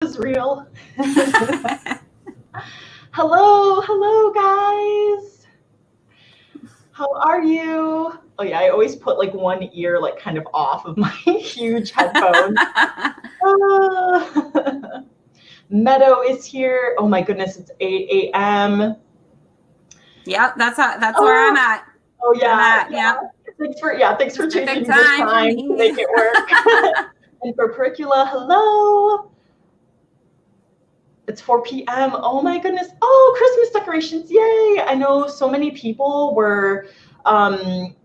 is real. Hello, guys. How are you? Oh yeah, I always put like one ear like kind of off of my huge headphones. Meadow is here. Oh my goodness, it's 8 a.m. Yep, that's where I'm at. Oh yeah, yeah. Thanks for changing the time to make it work. And for Pericula, hello. It's 4 p.m. Oh my goodness. Oh, Christmas decorations. Yay. I know so many people were putting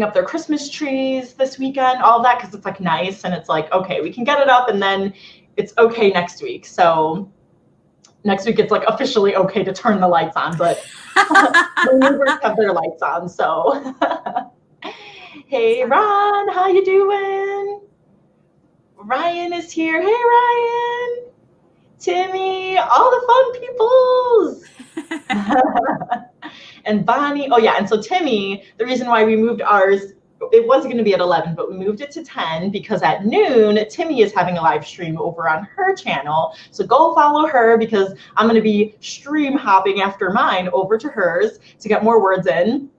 up their Christmas trees this weekend, all of that, because it's like nice and it's like, okay, we can get it up and then it's okay next week. So next week it's like officially okay to turn the lights on, but the neighbors have their lights on. So hey, Ron, how you doing? Ryan is here. Hey, Ryan. Timmy, all the fun peoples. And Bonnie. Oh yeah, and so Timmy, the reason why we moved ours, it was going to be at 11, but we moved it to 10 because at noon, Timmy is having a live stream over on her channel. So go follow her because I'm going to be stream hopping after mine over to hers to get more words in.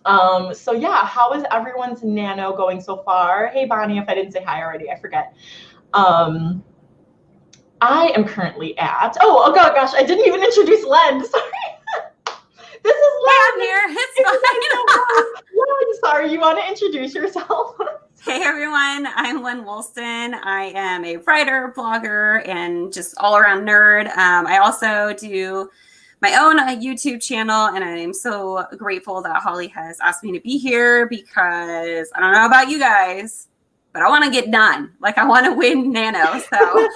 So yeah, how is everyone's nano going so far? Hey, Bonnie, if I didn't say hi already, I forget. I am currently at, oh gosh, I didn't even introduce Lenn. Sorry. This is Lenn. I'm here. It's Lenn, sorry, you want to introduce yourself? Hey everyone, I'm Lynn Woolston. I am a writer, blogger, and just all around nerd. I also do my own YouTube channel, and I am so grateful that Holly has asked me to be here because I don't know about you guys, but I want to get done. Like I want to win Nano. So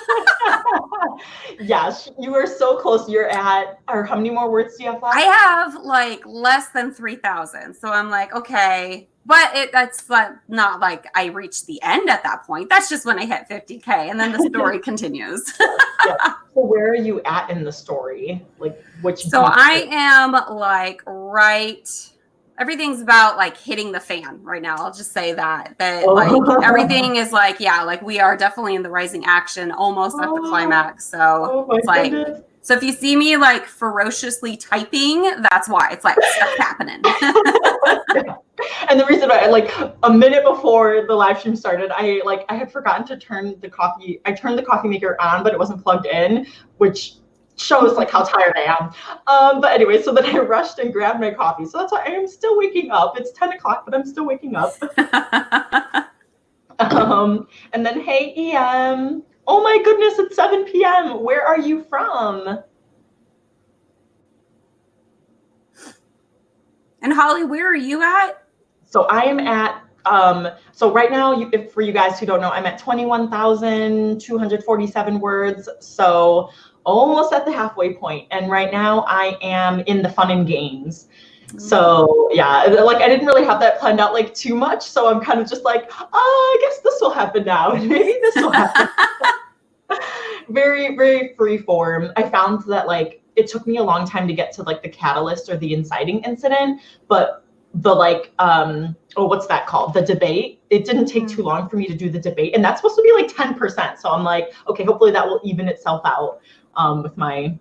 yes, you are so close. You're at, or how many more words do you have left? I have like less than 3,000. So I'm like, okay, but that's not like I reached the end at that point. That's just when I hit 50K, and then the story continues. Yeah. So where are you at in the story? Like which? So I am like everything's about like hitting the fan right now. I'll just say that like everything is like, yeah, like we are definitely in the rising action, almost at the climax. So it's like, so if you see me like ferociously typing, that's why. It's like stuff happening. Yeah. And the reason why, like a minute before the live stream started, I had forgotten to turn the coffee. I turned the coffee maker on, but it wasn't plugged in, which shows like how tired I am. But anyway, so then I rushed and grabbed my coffee. So that's why I am still waking up. It's 10 o'clock, but I'm still waking up. And then, hey, EM. Oh my goodness, it's 7 p.m. Where are you from? And Holly, where are you at? So I am at, so right now, for you guys who don't know, I'm at 21,247 words. So almost at the halfway point. And right now I am in the fun and games. So yeah, like I didn't really have that planned out like too much. So I'm kind of just like, I guess this will happen now. Maybe this will happen. Very, very free form. I found that like, it took me a long time to get to like the catalyst or the inciting incident, but the like, what's that called? The debate. It didn't take too long for me to do the debate. And that's supposed to be like 10%. So I'm like, okay, hopefully that will even itself out with my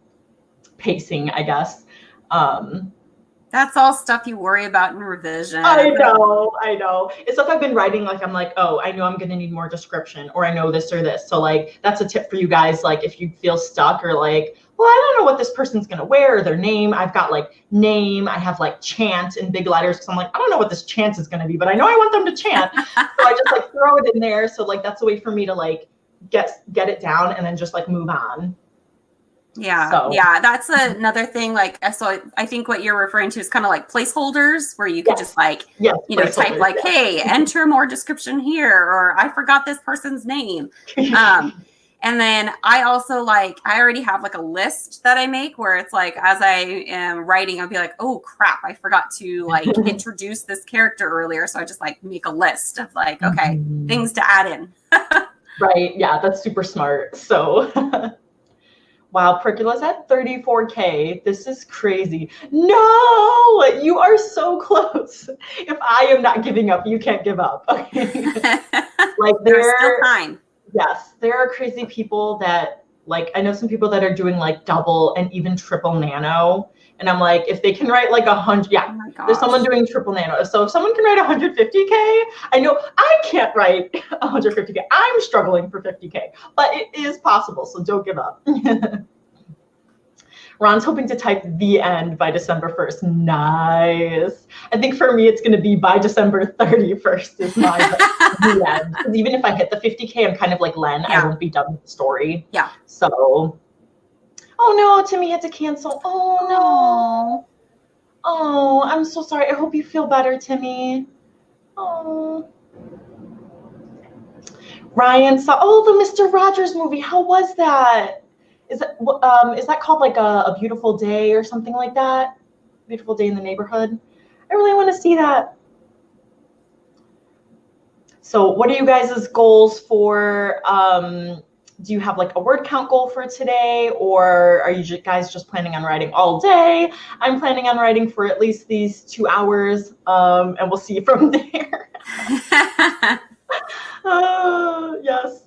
pacing, I guess. That's all stuff you worry about in revision. I know. It's stuff I've been writing, like I'm like, oh, I know I'm gonna need more description, or I know this or this. So like that's a tip for you guys. Like if you feel stuck or like, well, I don't know what this person's gonna wear or their name. I've got like name, I have like chant in big letters because I'm like, I don't know what this chant is gonna be, but I know I want them to chant. So I just like throw it in there. So like that's a way for me to like get it down and then just like move on. Yeah. So. Yeah. That's another thing. Like, so I think what you're referring to is kind of like placeholders where you could just like, you know, type like, hey, enter more description here, or I forgot this person's name. And then I also like, I already have like a list that I make where it's like, as I am writing, I'll be like, oh crap, I forgot to like introduce this character earlier. So I just like make a list of like, okay, things to add in. Right. Yeah. That's super smart. So wow, Pericula's at 34K. This is crazy. No, you are so close. If I am not giving up, you can't give up. Okay. Like there's still time. Yes, there are crazy people that, like, I know some people that are doing like double and even triple nano. And I'm like, if they can write like 100, yeah, there's someone doing triple nano. So if someone can write 150K, I know I can't write 150K. I'm struggling for 50K, but it is possible. So don't give up. Ron's hoping to type the end by December 1st. Nice. I think for me, it's going to be by December 31st is my the end. Because even if I hit the 50K, I'm kind of like Len. I won't be done with the story. Yeah. So, oh no, Timmy had to cancel. Oh no. Oh, I'm so sorry. I hope you feel better, Timmy. Oh. Ryan saw, the Mr. Rogers movie. How was that? Is that called like a Beautiful Day or something like that? Beautiful Day in the Neighborhood. I really want to see that. So what are you guys' goals for, do you have like a word count goal for today, or are you guys just planning on writing all day? I'm planning on writing for at least these 2 hours, and we'll see from there. Yes.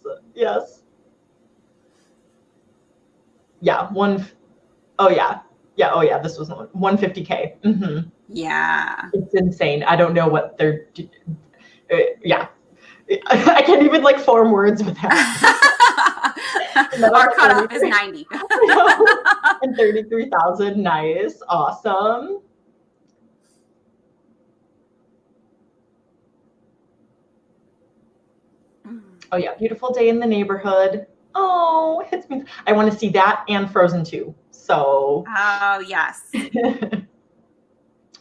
Yeah, this was 150K. Mm-hmm. Yeah. It's insane. I don't know what they're, yeah. I can't even like form words with that. Our cutoff is 90. And 33,000, nice, awesome. Oh yeah, Beautiful Day in the Neighborhood. Oh, it's me. I want to see that and Frozen 2. So. Oh yes.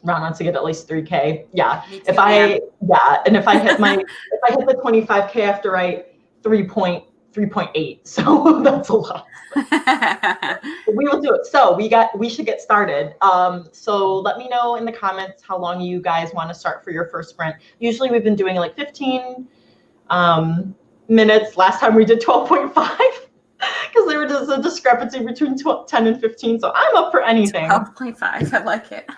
Ron wants to get at least 3K. Yeah. Too, and if I hit the 25K, I have to write 3.8. So that's a lot. We will do it. So we should get started. So let me know in the comments how long you guys want to start for your first sprint. Usually we've been doing like 15 minutes. Last time we did 12.5 because there was a discrepancy between 10 and 15. So I'm up for anything. 12.5. I like it.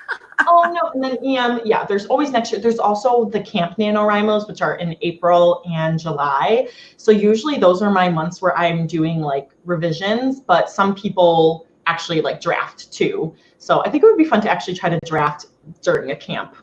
Oh no, and then EM, there's always next year. There's also the Camp NaNoWriMos, which are in April and July. So usually those are my months where I'm doing like revisions, but some people actually like draft too. So I think it would be fun to actually try to draft during a camp, for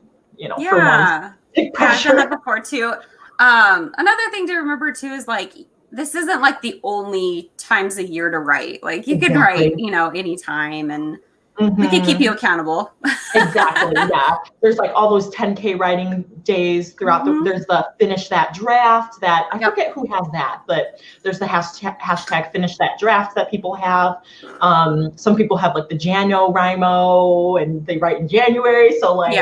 once. I've done that before too. Another thing to remember too is like, this isn't like the only times a year to write. Like you can write, anytime, and we can keep you accountable. Exactly. Yeah. There's like all those 10K writing days throughout there's the finish that draft that I forget who has that, but there's the hashtag finish that draft that people have. Some people have like the NaNoWriMo and they write in January. So like,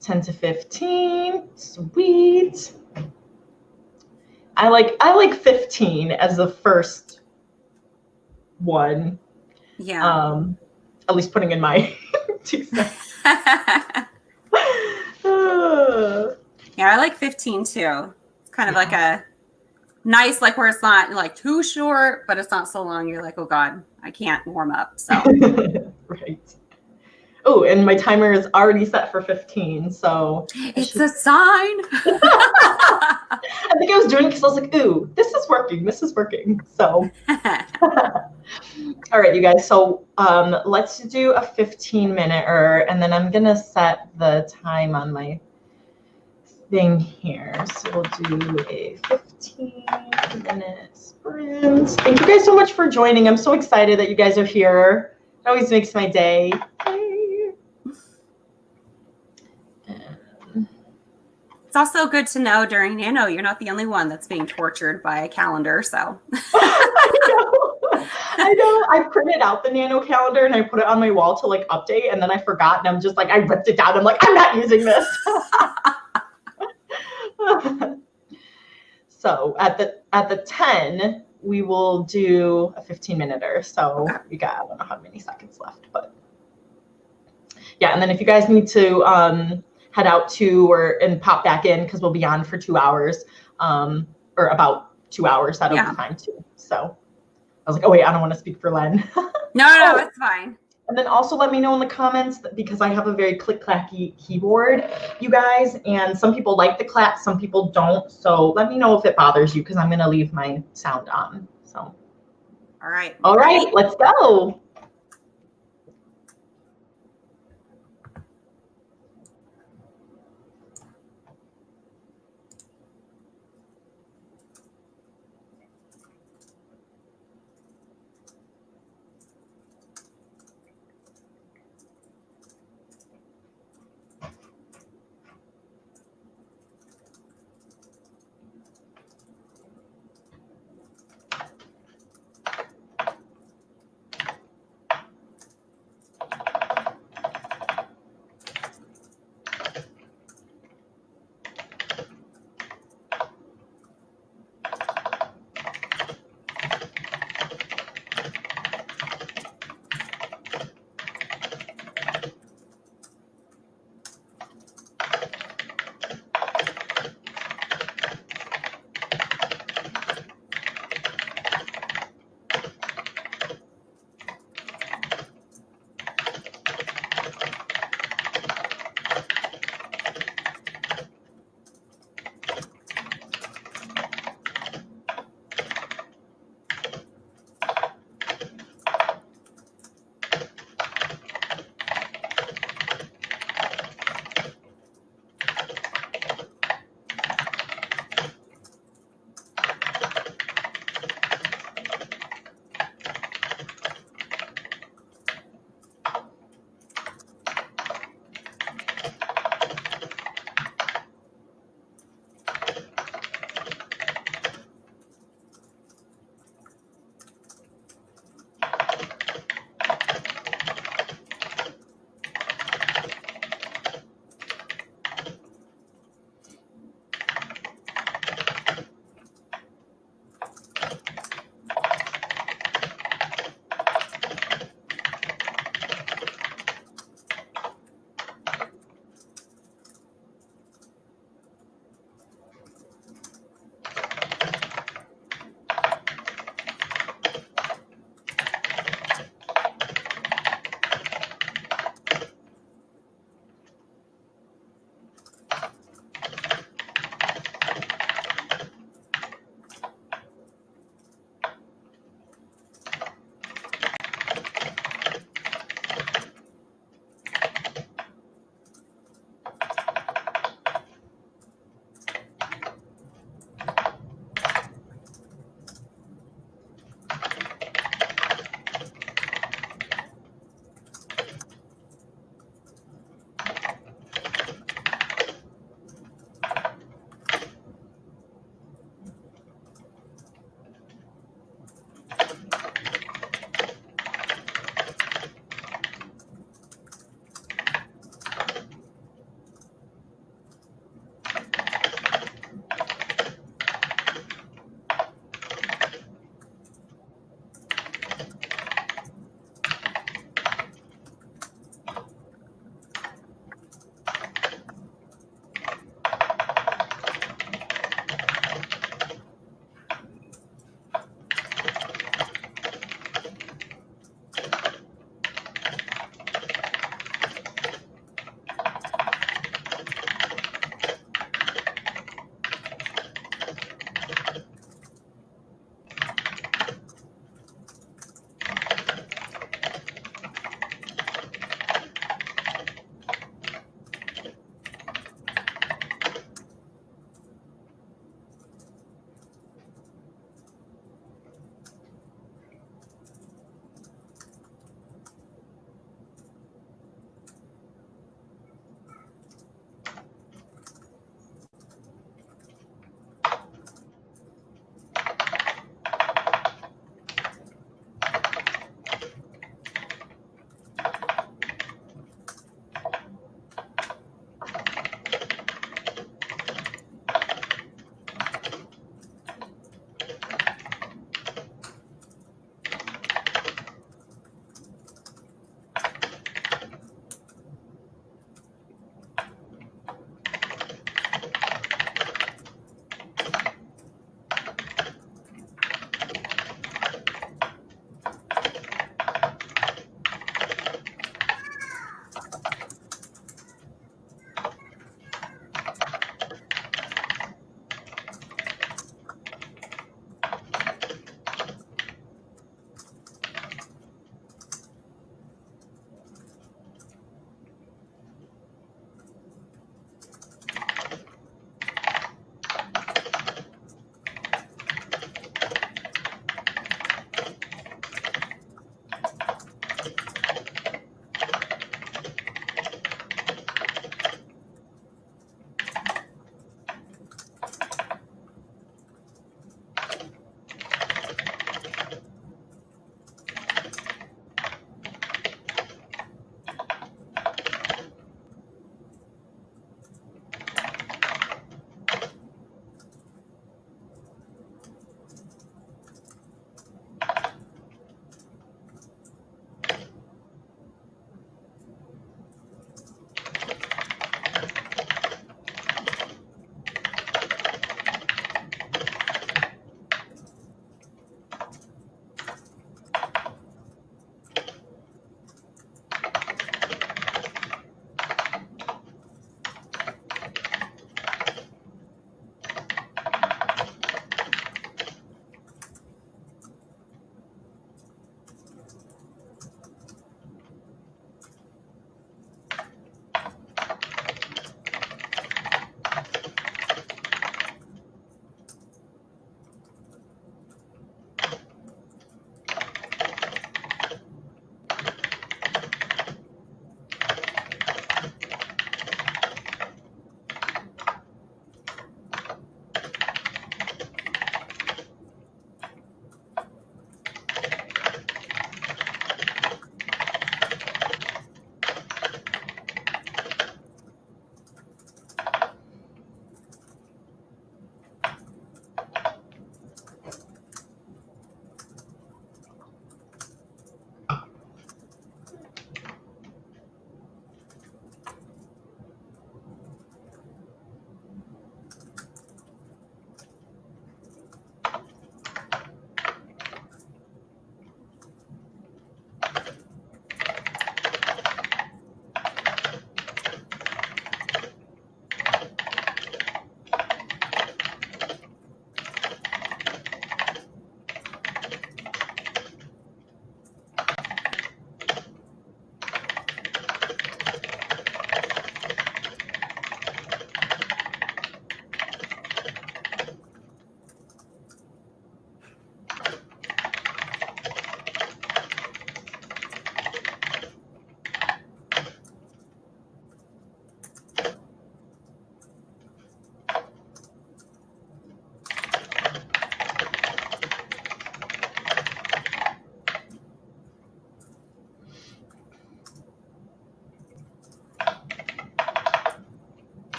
10 to 15. Sweet. I like 15 as the first one. Yeah. At least putting in my 2 cents. Yeah, I like 15 too. It's kind of like a nice, like where it's not like too short, but it's not so long. You're like, oh God, I can't warm up. So. Right. Oh, and my timer is already set for 15, so. It's a sign. I think I was doing it because I was like, ooh, this is working. So. All right, you guys, so let's do a 15-minute, and then I'm gonna set the time on my thing here. So we'll do a 15-minute sprint. Thank you guys so much for joining. I'm so excited that you guys are here. It always makes my day. It's also good to know during Nano, you're not the only one that's being tortured by a calendar, so. I know. I printed out the Nano calendar and I put it on my wall to like update, and then I forgot, and I'm just like, I ripped it down. I'm like, I'm not using this. So at the 10, we will do a 15-minute. So we got, I don't know how many seconds left, but yeah. And then if you guys need to head out to and pop back in, because we'll be on for 2 hours, or about 2 hours, that'll be fine too. So I was like, oh wait, I don't want to speak for Len. No, it's fine. And then also let me know in the comments, because I have a very click-clacky keyboard, you guys, and some people like the clap, some people don't. So let me know if it bothers you, because I'm going to leave my sound on. So. All right. All right, let's go.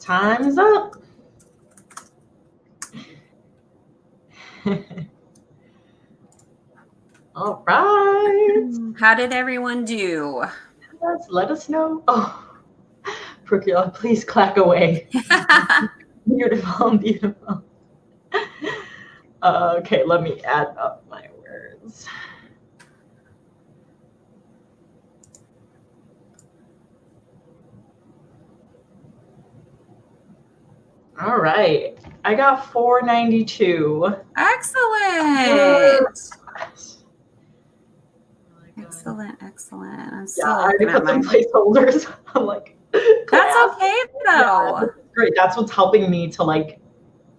Time's up. All right. How did everyone do? Let us know. Oh, Procula, please clack away. Beautiful, beautiful. Okay, let me add up my words. All right, I got 492. Excellent. Excellent, excellent. I'm still I already put some placeholders. I'm like, that's okay though. Yeah, great. That's what's helping me to like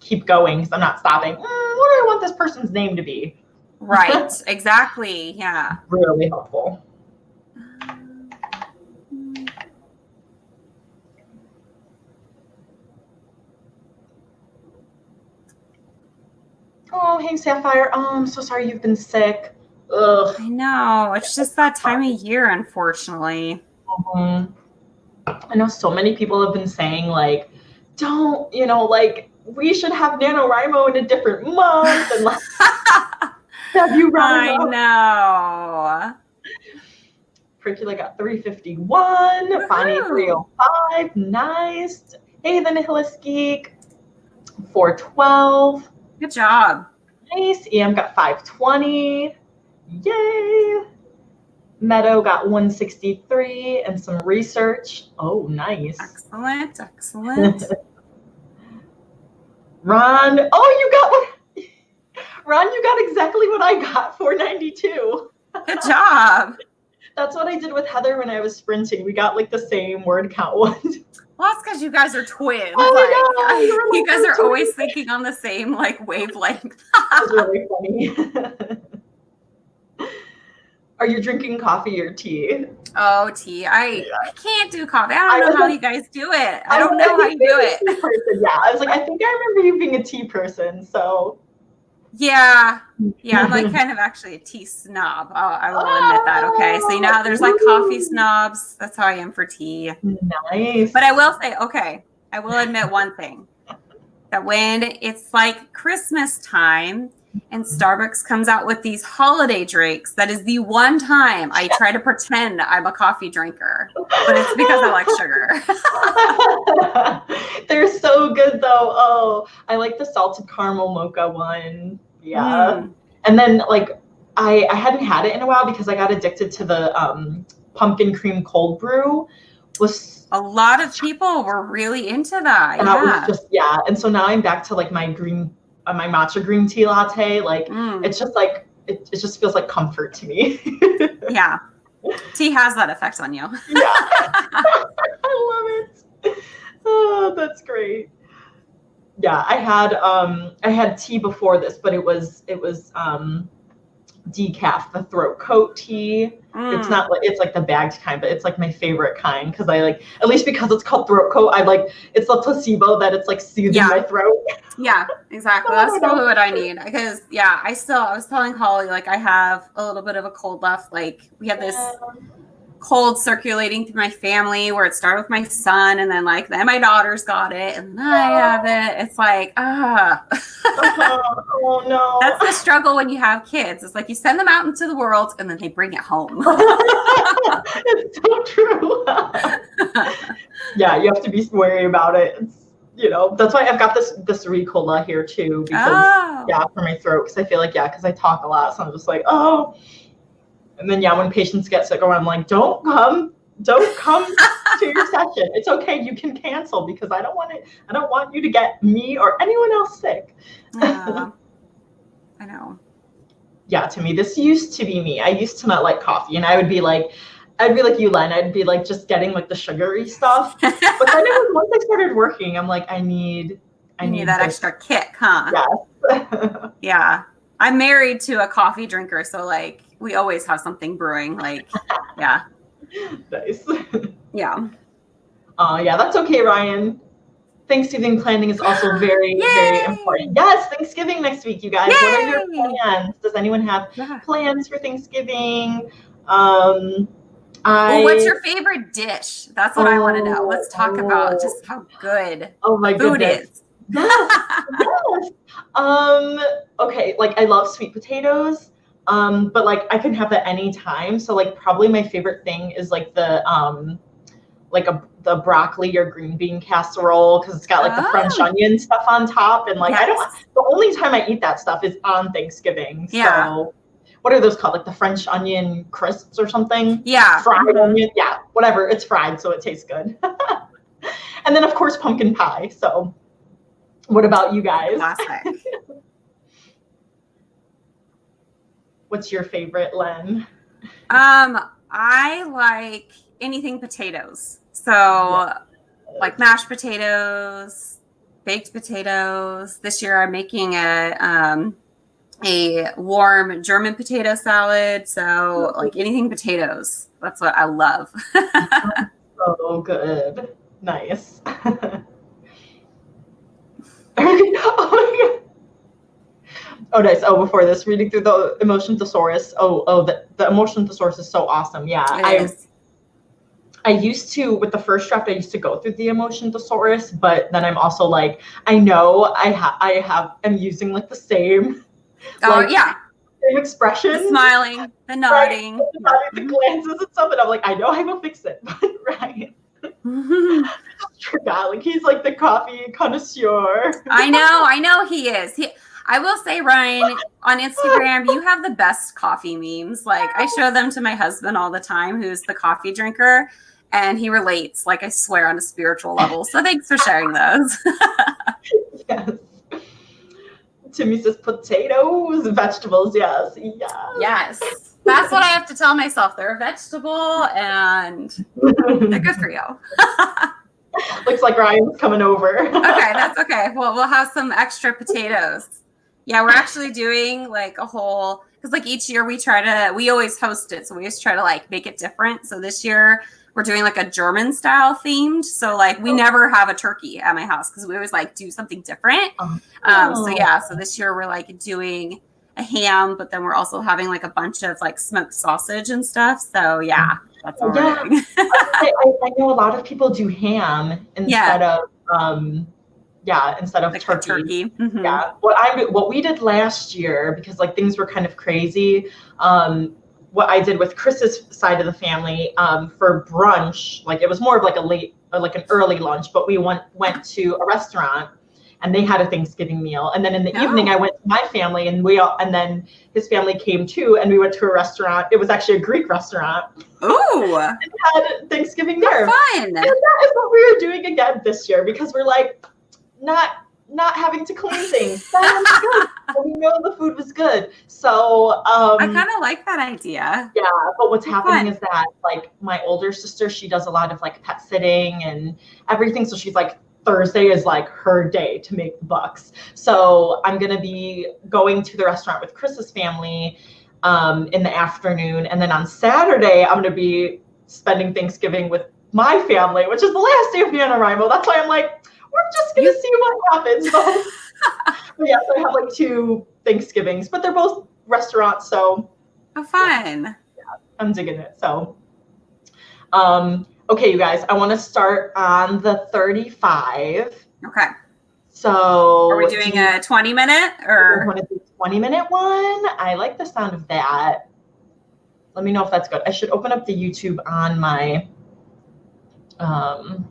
keep going because I'm not stopping. What do I want this person's name to be? Right. Exactly. Yeah. Really helpful. Oh, hey, Sapphire. Oh, I'm so sorry you've been sick. Ugh. I know. It's just that time of year, unfortunately. I know so many people have been saying, like, don't, like, we should have NaNoWriMo in a different month. And like, have you run? I know. Procula got 351. Woohoo! Bonnie 305. Nice. Hey, the Nihilist Geek. 412. Good job. Nice. EM got 520. Yay. Meadow got 163 and some research. Oh, nice. Excellent. Excellent. Ron. Oh, Ron, you got exactly what I got, 492. Good job. That's what I did with Heather when I was sprinting. We got like the same word count ones. Well, that's because you guys are twins. Oh, you guys are always thinking on the same like wavelength. That's really funny. Are you drinking coffee or tea? Oh, tea. I can't do coffee. I don't know how you guys do it. I don't know how you do it. Yeah, I was like, I think I remember you being a tea person. So. Yeah, I'm like kind of actually a tea snob. I will admit that. Okay, so how there's like coffee snobs. That's how I am for tea. Nice. But I will say, okay, I will admit one thing, that when it's like Christmas time and Starbucks comes out with these holiday drinks, that is the one time I try to pretend I'm a coffee drinker, but it's because I like sugar. They're so good though. Oh, I like the salted caramel mocha one. Yeah. And then like I hadn't had it in a while because I got addicted to the pumpkin cream cold brew. A lot of people were really into that. And that was just, and so now I'm back to like my matcha green tea latte. Like it's just like it just feels like comfort to me. Yeah. Tea has that effect on you. Yeah. I love it. Oh, that's great. Yeah, I had tea before this, but it was decaf, the throat coat tea. It's not like, it's like the bagged kind, but it's like my favorite kind because I like, at least because it's called throat coat, I like, it's the placebo that it's like soothing my throat. Yeah, exactly. That's probably what I need because I was telling Holly, like I have a little bit of a cold left. Like we have this cold circulating through my family where it started with my son and then then my daughter's got it and then I have it. It's like, oh no. That's the struggle when you have kids. It's like you send them out into the world and then they bring it home. It's so true. Yeah, you have to be wary about it. It's, that's why I've got this Ricola here too because for my throat because I feel like because I talk a lot, so I'm just like and then when patients get sick, I'm like, don't come to your session. It's okay, you can cancel because I don't want you to get me or anyone else sick. I know. Yeah, to me, this used to be me. I used to not like coffee, and I'd be like you, Len. I'd be like just getting like the sugary stuff. But then once I started working, I'm like, I need that extra kick, huh? Yes. Yeah. I'm married to a coffee drinker, so like we always have something brewing. Like, yeah. Nice. Yeah. Yeah, that's okay, Ryan. Thanksgiving planning is also very, very important. Yes, Thanksgiving next week, you guys. Yay! What are your plans? Does anyone have plans for Thanksgiving? What's your favorite dish? That's what I want to know. Let's talk about just how good food is. Yes. Okay, like I love sweet potatoes. But like I can have that anytime. So like probably my favorite thing is like the broccoli or green bean casserole, because it's got like the French onion stuff on top, and like the only time I eat that stuff is on Thanksgiving. Yeah. So what are those called? Like the French onion crisps or something? Yeah. Fried onion. Yeah, whatever. It's fried, so it tastes good. And then of course pumpkin pie. So what about you guys? Classic. What's your favorite, Len? I like anything potatoes. So like mashed potatoes, baked potatoes. This year I'm making a warm German potato salad. So like anything potatoes. That's what I love. So good. Nice. Oh, nice. Oh, before this, reading through the emotion thesaurus. The emotion thesaurus is so awesome. Yeah. I used to, with the first draft, I used to go through the emotion thesaurus, but then I'm also like, I know I'm using like the same. Same expression. The smiling, the nodding. Right? The glances and stuff, and I'm like, I know I will fix it, but right. Forgot, like he's like the coffee connoisseur. I know he is. I will say, Ryan, on Instagram, you have the best coffee memes. Like I show them to my husband all the time, who's the coffee drinker, and he relates, like I swear, on a spiritual level. So thanks for sharing those. Yes. Timmy says potatoes, vegetables. Yes. Yes. That's what I have to tell myself. They're a vegetable and they're good for you. Looks like Ryan's coming over. Okay, that's okay. Well, we'll have some extra potatoes. Yeah, we're actually doing like a whole, because like each year we always host it. So we always try to like make it different. So this year we're doing like a German style themed. So like we never have a turkey at my house because we always like do something different. So this year we're like doing a ham, but then we're also having like a bunch of like smoked sausage and stuff. So yeah, that's what we're doing. I know a lot of people do ham instead of like turkey. Mm-hmm. Yeah. What we did last year, because like things were kind of crazy, what I did with Chris's side of the family for brunch, like it was more of like an early lunch, but we went to a restaurant and they had a Thanksgiving meal. And then in the evening I went to my family and then his family came too, and we went to a restaurant. It was actually a Greek restaurant. Ooh. And had Thanksgiving there. Fun. And that is what we were doing again this year, because we're like not having to clean things. We know the food was good. So I kind of like that idea. Yeah, but what's happening is that like my older sister, she does a lot of like pet sitting and everything. So she's like, Thursday is like her day to make the bucks. So I'm going to be going to the restaurant with Chris's family in the afternoon. And then on Saturday, I'm going to be spending Thanksgiving with my family, which is the last day of NaNoWriMo. That's why I'm like, we're just going to see what happens. So I have like 2 Thanksgivings, but they're both restaurants. So fun. Yeah, I'm digging it. So, okay, you guys, I want to start on the 35. Okay. So are we doing a 20-minute or? I want to do a 20-minute one. I like the sound of that. Let me know if that's good. I should open up the YouTube on my, on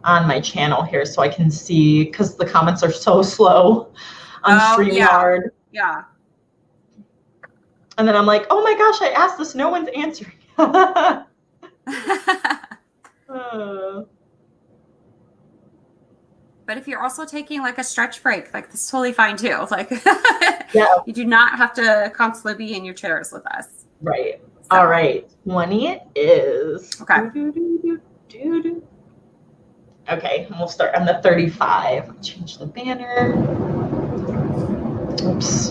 my channel here so I can see, because the comments are so slow on StreamYard. Yeah. And then I'm like, oh my gosh, I asked this, no one's answering. But if you're also taking like a stretch break, like that's totally fine too. Like you do not have to constantly be in your chairs with us. Right. So. All right. 20 it is. Okay. Okay, and we'll start on the 35. I'll change the banner. Oops.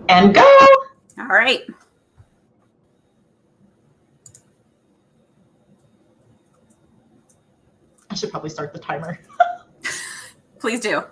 And go. All right. I should probably start the timer. Please do.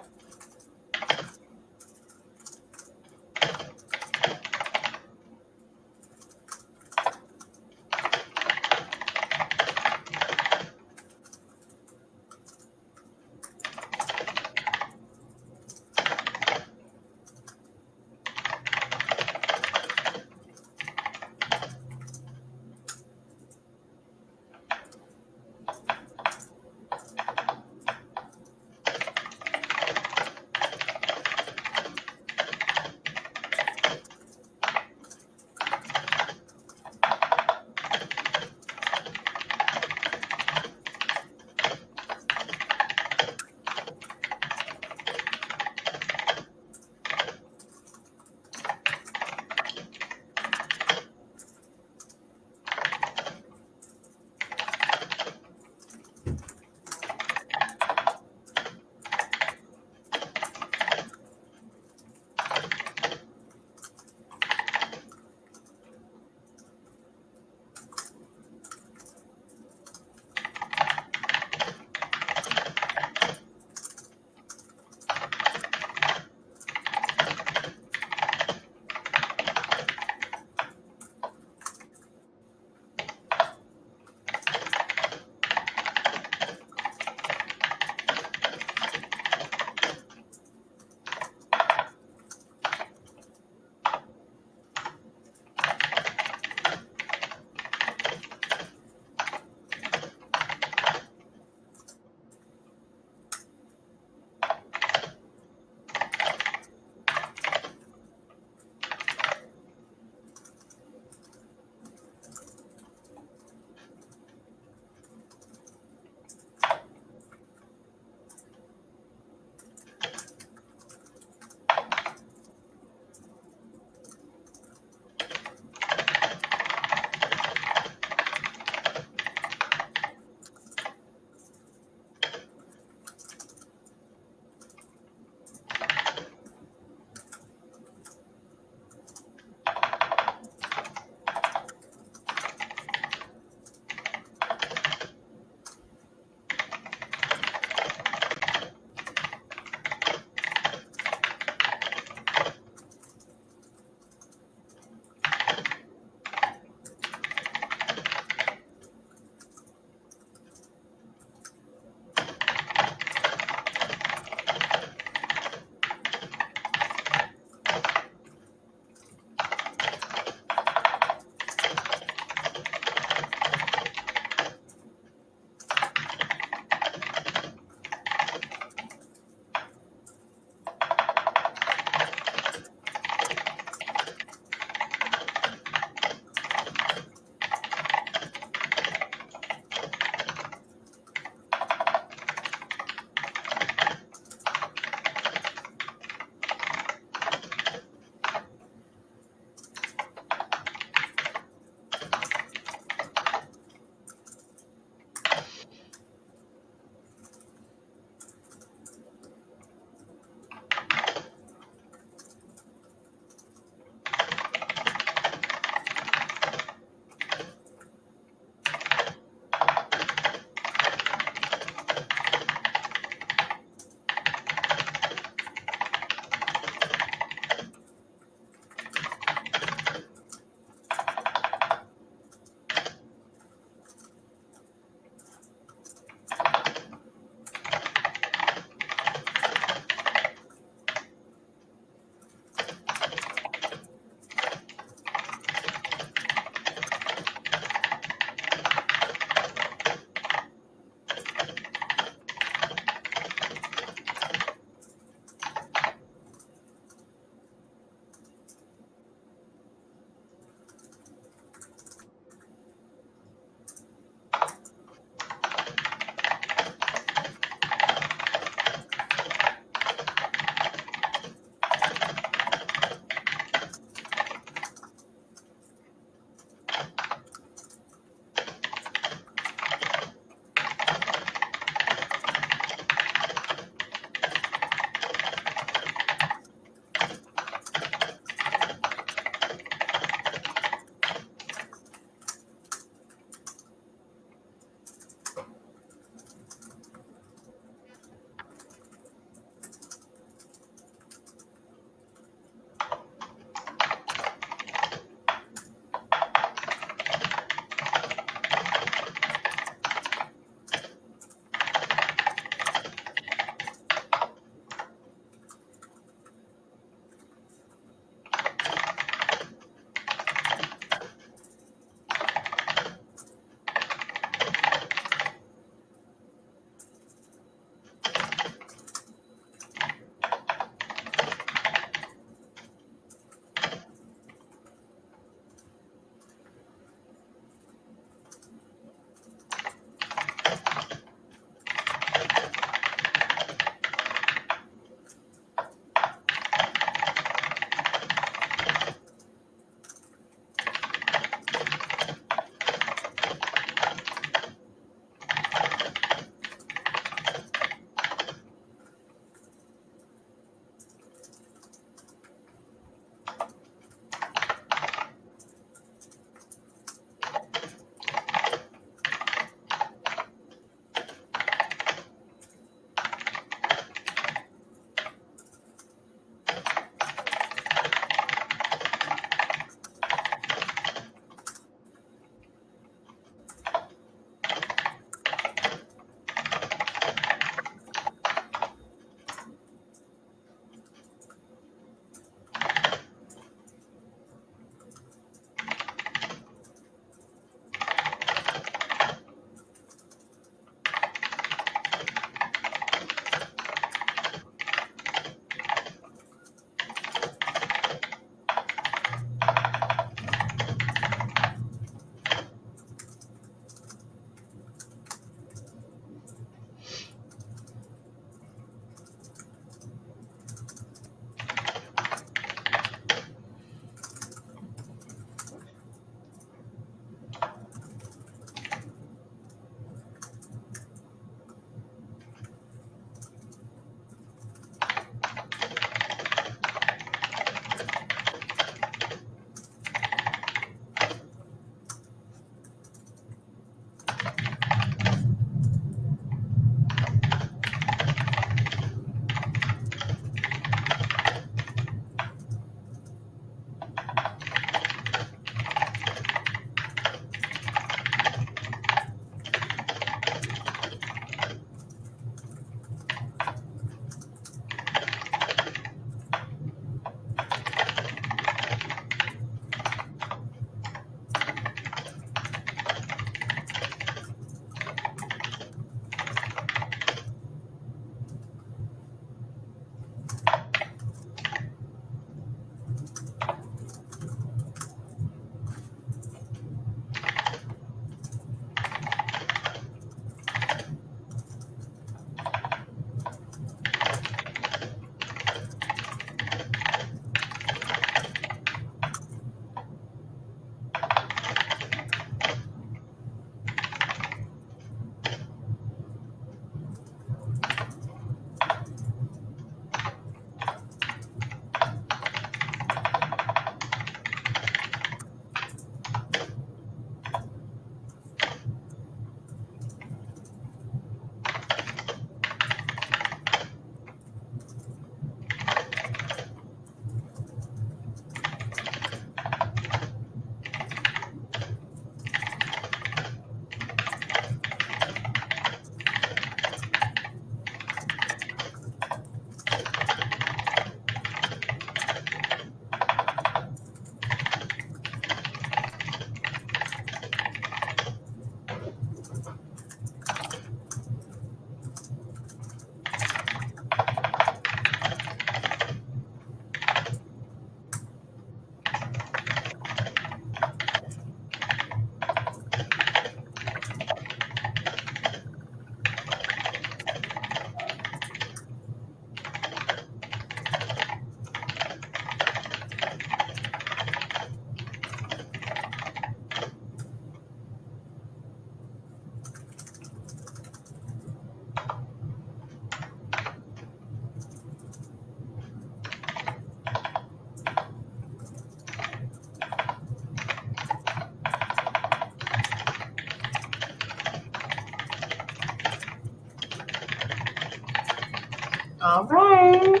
All right.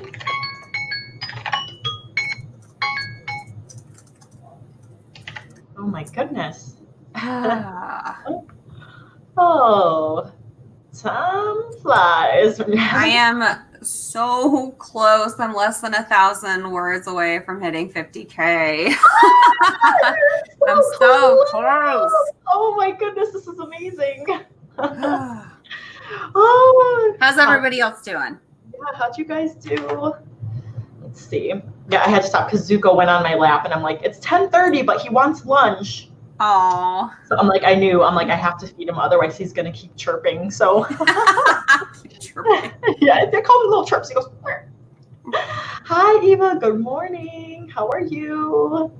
Oh my goodness. Oh, time flies. I am so close. I'm less than 1,000 words away from hitting 50K. I'm so close. Oh my goodness, this is amazing. Oh, how's everybody else doing? Yeah, how'd you guys do? Let's see. Yeah, I had to stop because Zuko went on my lap, and I'm like, it's 10:30, but he wants lunch. Oh. So I'm like, I have to feed him, otherwise he's gonna keep chirping. So chirping. Yeah, they call him little chirps. He goes, "Meow." Hi Eva, good morning. How are you?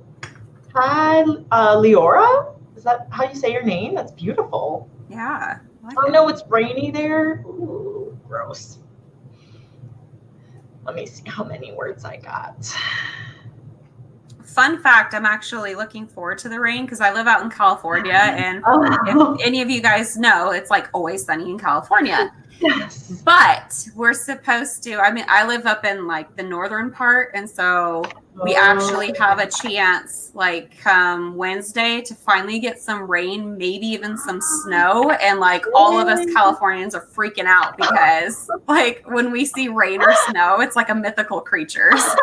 Hi, Leora. Is that how you say your name? That's beautiful. Yeah. Oh no, it's rainy there. Ooh, gross. Let me see how many words I got. Fun fact, I'm actually looking forward to the rain because I live out in California, and if any of you guys know, it's like always sunny in California. Yes. But we're supposed to, I live up in like the northern part, and so we actually have a chance like Wednesday to finally get some rain, maybe even some snow, and like all of us Californians are freaking out because like when we see rain or snow, it's like a mythical creature. So.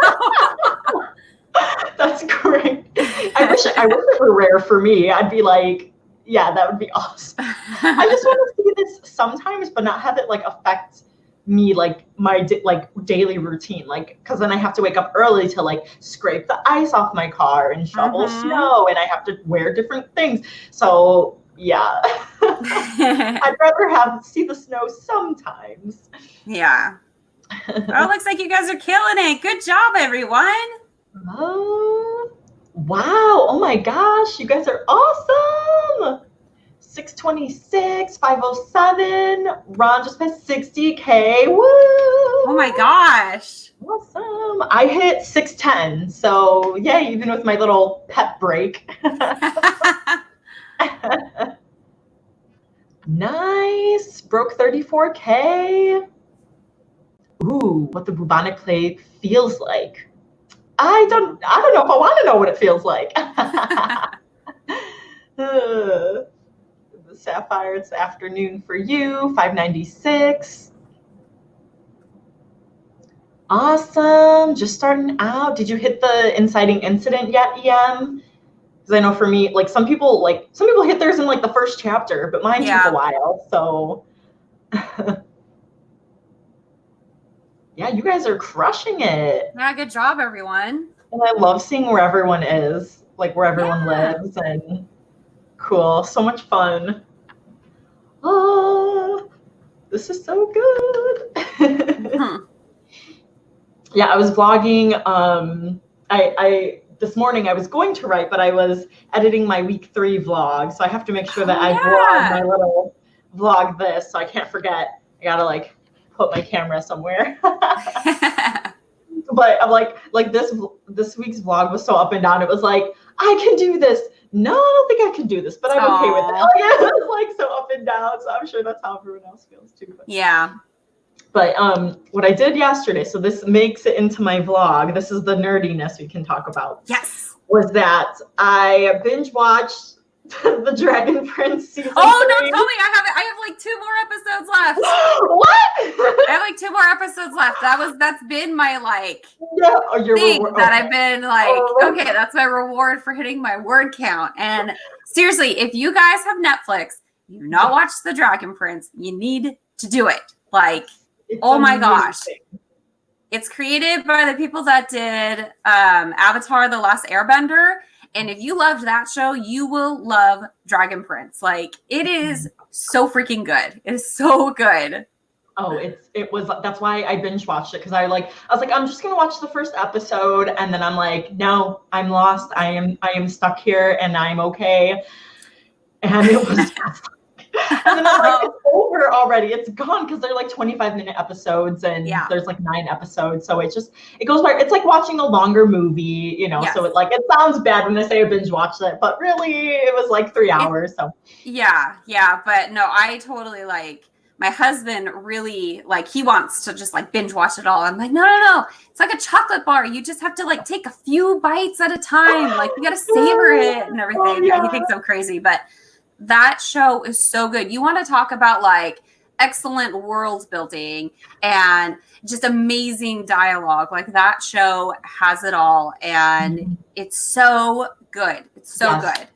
That's great. I wish it were rare for me. I'd be like, yeah, that would be awesome. I just want to see this sometimes, but not have it like affect me, like my daily routine, like because then I have to wake up early to like scrape the ice off my car and shovel snow, and I have to wear different things. So yeah, I'd rather see the snow sometimes. Yeah. Oh, looks like you guys are killing it. Good job, everyone. Oh, wow. Oh my gosh. You guys are awesome. 626, 507. Ron just passed 60K. Woo. Oh my gosh. Awesome. I hit 610. So yay, even with my little pep break. Nice. Broke 34K. Ooh, what the bubonic plague feels like. I don't know if I want to know what it feels like. The Sapphire, it's afternoon for you, 596. Awesome. Just starting out. Did you hit the inciting incident yet, EM? Because I know for me, like some people hit theirs in like the first chapter, but mine took a while. So yeah, you guys are crushing it. Yeah, good job, everyone. And I love seeing where everyone is, like where everyone lives, and cool. So much fun. Oh, this is so good. Yeah, I was vlogging. I this morning I was going to write, but I was editing my week 3 vlog, so I have to make sure that I vlog my little vlog this, so I can't forget. I gotta like put my camera somewhere. But I'm like this week's vlog was so up and down. It was like, I can do this. No, I don't think I can do this, but I'm okay with it. Like, it was like so up and down. So I'm sure that's how everyone else feels too. But. Yeah. But what I did yesterday, so this makes it into my vlog. This is the nerdiness we can talk about. Yes. Was that I binge watched the Dragon Prince season 3. Don't tell me I have like 2 more episodes left. What? I have like 2 more episodes left. That's been my like your thing that I've been like, okay, that's my reward for hitting my word count. And seriously, if you guys have Netflix, you've not watched the Dragon Prince, you need to do it. Like, it's my gosh. It's created by the people that did Avatar: The Last Airbender. And if you loved that show, you will love Dragon Prince. Like, it is so freaking good. It is so good. Oh, that's why I binge watched it, because I was like, I'm just gonna watch the first episode, and then I'm like, no, I'm lost. I am stuck here, and I'm okay. And it was and then I'm like, it's over already. It's gone, because they're like 25-minute episodes, and there's like 9 episodes. So it goes by. It's like watching a longer movie, you know. Yes. So it sounds bad when I say I binge watched it, but really it was like 3 hours. So yeah. But no, I totally like. my husband really like, he wants to just like binge watch it all. I'm like, no. It's like a chocolate bar. You just have to like take a few bites at a time. Like you got to savor it and everything. Oh, yeah. He thinks I'm crazy, but that show is so good. You want to talk about like excellent world building and just amazing dialogue. Like that show has it all. And it's so good. It's so good.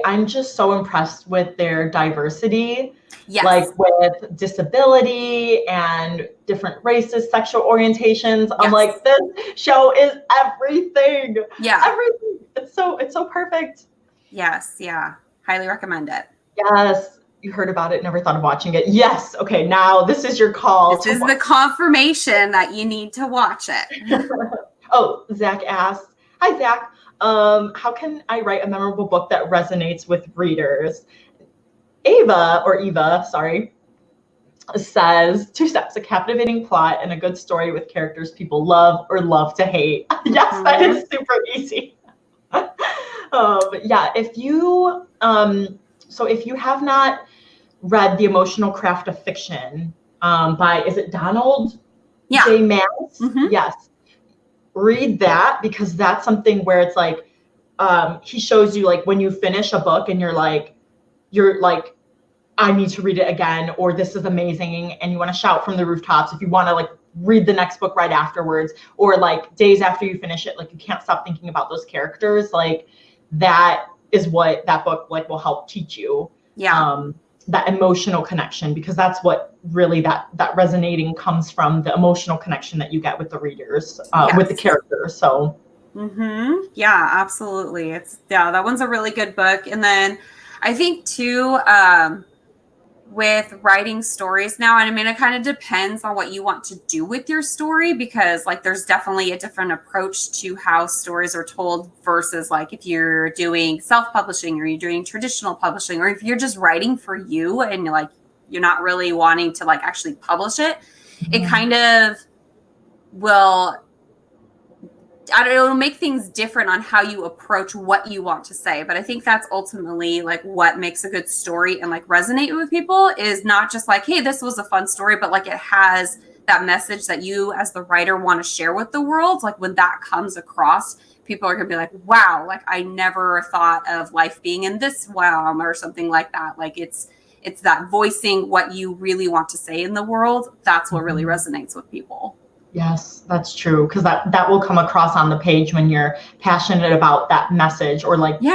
I'm just so impressed with their diversity. Yes. Like with disability and different races, sexual orientations. I'm like, this show is everything. Yeah. Everything. It's so perfect. Yes. Yeah. Highly recommend it. Yes. You heard about it, never thought of watching it. Yes. Okay. Now this is your call. This is the confirmation that you need to watch it. Oh, Zach asked, hi, Zach. How can I write a memorable book that resonates with readers? Eva, says 2 steps: a captivating plot and a good story with characters people love or love to hate. Yes, that is super easy. Yeah, if you have not read The Emotional Craft of Fiction by, is it Donald J. Mance? Yes. Read that, because that's something where it's like he shows you like when you finish a book and you're like I need to read it again, or this is amazing, and you want to shout from the rooftops. If you want to like read the next book right afterwards, or like days after you finish it, like you can't stop thinking about those characters. Like that is what that book like will help teach you. That emotional connection, because that's what really that resonating comes from, the emotional connection that you get with the readers, with the characters. So yeah, absolutely. That one's a really good book. And then I think too, with writing stories now, and I mean, it kind of depends on what you want to do with your story, because like there's definitely a different approach to how stories are told versus like if you're doing self-publishing or you're doing traditional publishing, or if you're just writing for you and like you're not really wanting to like actually publish it. It kind of will, it'll make things different on how you approach what you want to say. But I think that's ultimately like what makes a good story and like resonate with people, is not just like, hey, this was a fun story, but like it has that message that you as the writer want to share with the world. Like when that comes across, people are going to be like, wow, like I never thought of life being in this realm or something like that. Like it's that voicing what you really want to say in the world. That's what really resonates with people. Yes, that's true. Because that will come across on the page when you're passionate about that message, or like you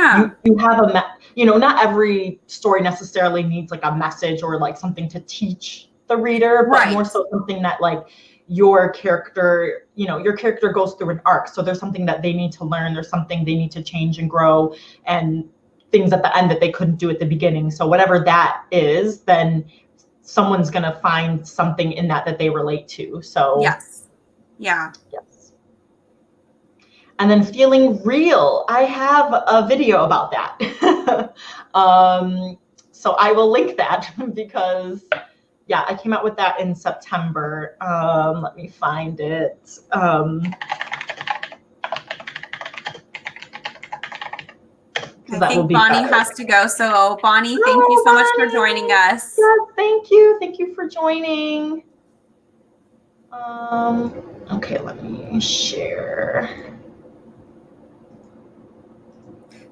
have not every story necessarily needs like a message or like something to teach the reader, but more so something that like your character goes through an arc. So there's something that they need to learn. There's something they need to change and grow, and things at the end that they couldn't do at the beginning. So whatever that is, then someone's going to find something in that they relate to. So yes. And then feeling real. I have a video about that. So I will link that, because I came out with that in September. Let me find it. I think Bonnie has to go. So Bonnie, thank you so much for joining us. Yes, thank you. Thank you for joining. Okay, let me share.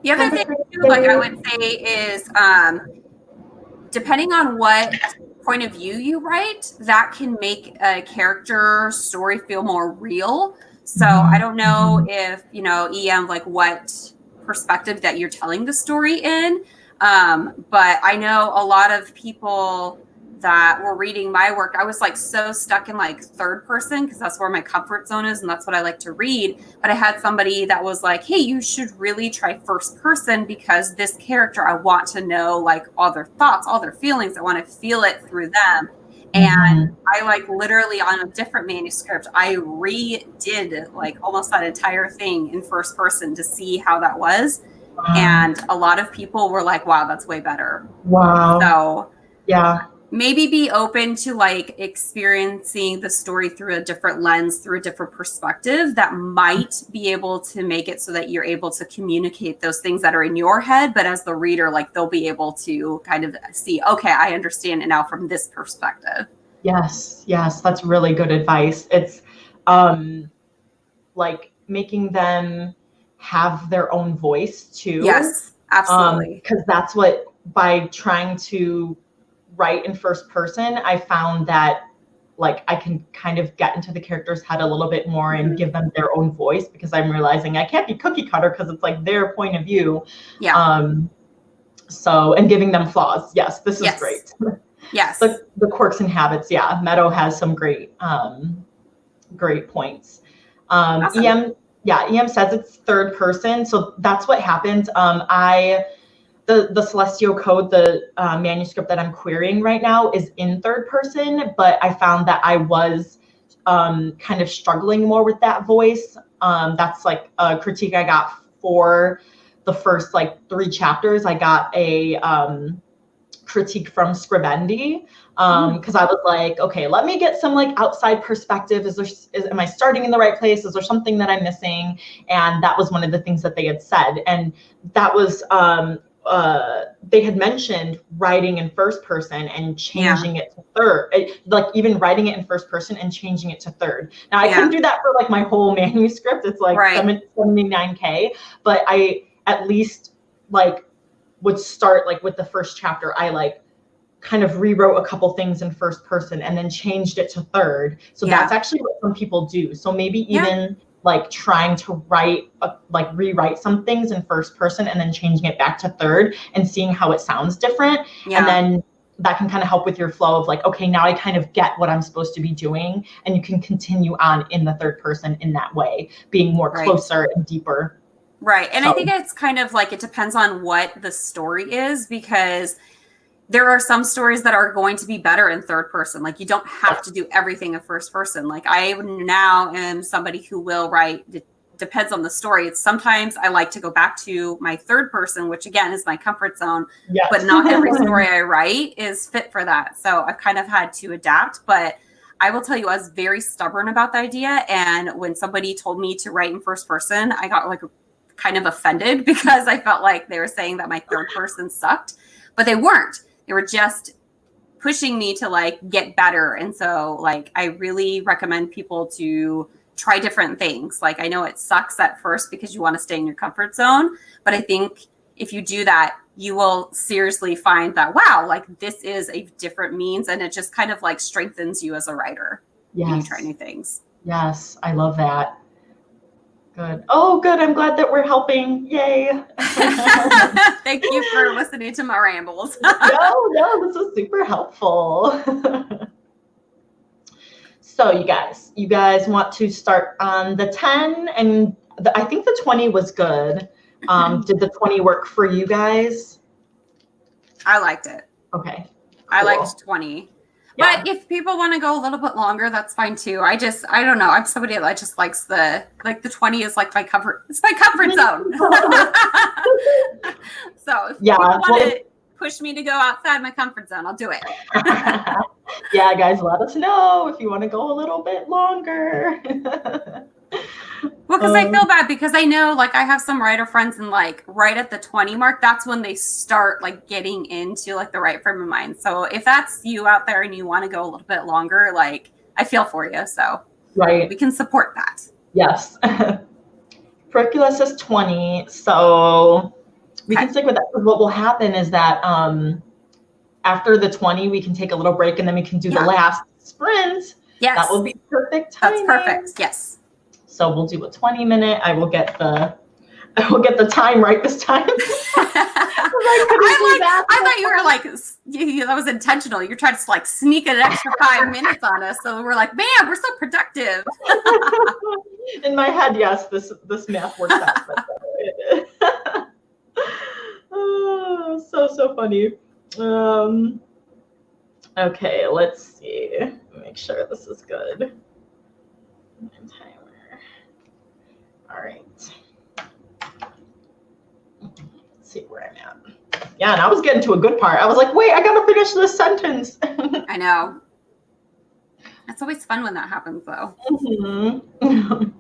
The other thing too, like I would say, is depending on what point of view you write, that can make a character story feel more real. So I don't know if, EM, like what perspective that you're telling the story in. But I know a lot of people that were reading my work, I was like so stuck in like third person, because that's where my comfort zone is and that's what I like to read. But I had somebody that was like, hey, you should really try first person, because this character, I want to know like all their thoughts, all their feelings. I want to feel it through them. And I like literally on a different manuscript, I redid like almost that entire thing in first person to see how that was. And a lot of people were like, wow, that's way better. Wow. So maybe be open to like experiencing the story through a different lens, through a different perspective that might be able to make it so that you're able to communicate those things that are in your head. But as the reader, like they'll be able to kind of see, okay, I understand it now from this perspective. Yes. Yes. That's really good advice. It's like making them have their own voice too. Yes, absolutely. Because that's what, by trying to write in first person, I found that like I can kind of get into the character's head a little bit more and give them their own voice, because I'm realizing I can't be cookie cutter because it's like their point of view. Yeah. So, and giving them flaws. Yes, this is great. Yes. The quirks and habits. Yeah. Meadow has some great points. Awesome. EM says it's third person. So that's what happens. The Celestial Code, the manuscript that I'm querying right now, is in third person, but I found that I was kind of struggling more with that voice. That's like a critique I got for the first like 3 chapters. I got a critique from Scribendi because I was like, okay, let me get some like outside perspective. Am I starting in the right place? Is there something that I'm missing? And that was one of the things that they had said. And that was they had mentioned writing in first person and changing it to third, like even writing it in first person and changing it to third. Now I couldn't do that for like my whole manuscript. It's like 79K, but I at least like would start like with the first chapter. I like kind of rewrote a couple things in first person and then changed it to third. So that's actually what some people do. So maybe even like trying to rewrite some things in first person and then changing it back to third and seeing how it sounds different. And then that can kind of help with your flow of like, okay, now I kind of get what I'm supposed to be doing. And you can continue on in the third person in that way, being more closer and deeper. Right. And I think it's kind of like, it depends on what the story is, because there are some stories that are going to be better in third person. Like you don't have to do everything in first person. Like I now am somebody who will write, it depends on the story. It's sometimes I like to go back to my third person, which again is my comfort zone, but not every story I write is fit for that. So I've kind of had to adapt, but I will tell you, I was very stubborn about the idea. And when somebody told me to write in first person, I got like kind of offended because I felt like they were saying that my third person sucked, but they weren't. They were just pushing me to like get better. And so like, I really recommend people to try different things. Like I know it sucks at first because you want to stay in your comfort zone, but I think if you do that, you will seriously find that, wow, like this is a different means. And it just kind of like strengthens you as a writer when you try new things. Yes. I love that. Good. Oh, good. I'm glad that we're helping. Yay. Thank you for listening to my rambles. No, this was super helpful. So you guys want to start on the 10, and I think the 20 was good. Did the 20 work for you guys? I liked it. Okay. Cool. I liked 20. Yeah. But if people want to go a little bit longer, that's fine too. I don't know. I'm somebody that just likes the 20 is like it's my comfort zone. So if people want to push me to go outside my comfort zone, I'll do it. Yeah, guys, let us know if you want to go a little bit longer. Well, because I feel bad because I know like I have some writer friends and like right at the 20 mark, that's when they start like getting into like the right frame of mind. So if that's you out there and you want to go a little bit longer, like I feel for you. So we can support that. Yes. Curricula says 20. So we can stick with that. What will happen is that after the 20, we can take a little break and then we can do the last sprint. Yes. That will be perfect timing. That's perfect. Yes. So we'll do a 20-minute. I will get the time right this time. I thought you were like, that was intentional. You're trying to like sneak an extra 5 minutes on us. So we're like, man, we're so productive. In my head, yes, this math works out. Oh, so funny. Okay, let's see. Make sure this is good. Timer. All right. Let's see where I'm at. Yeah, and I was getting to a good part. I was like, wait, I gotta finish this sentence. I know. It's always fun when that happens, though. Mm-hmm.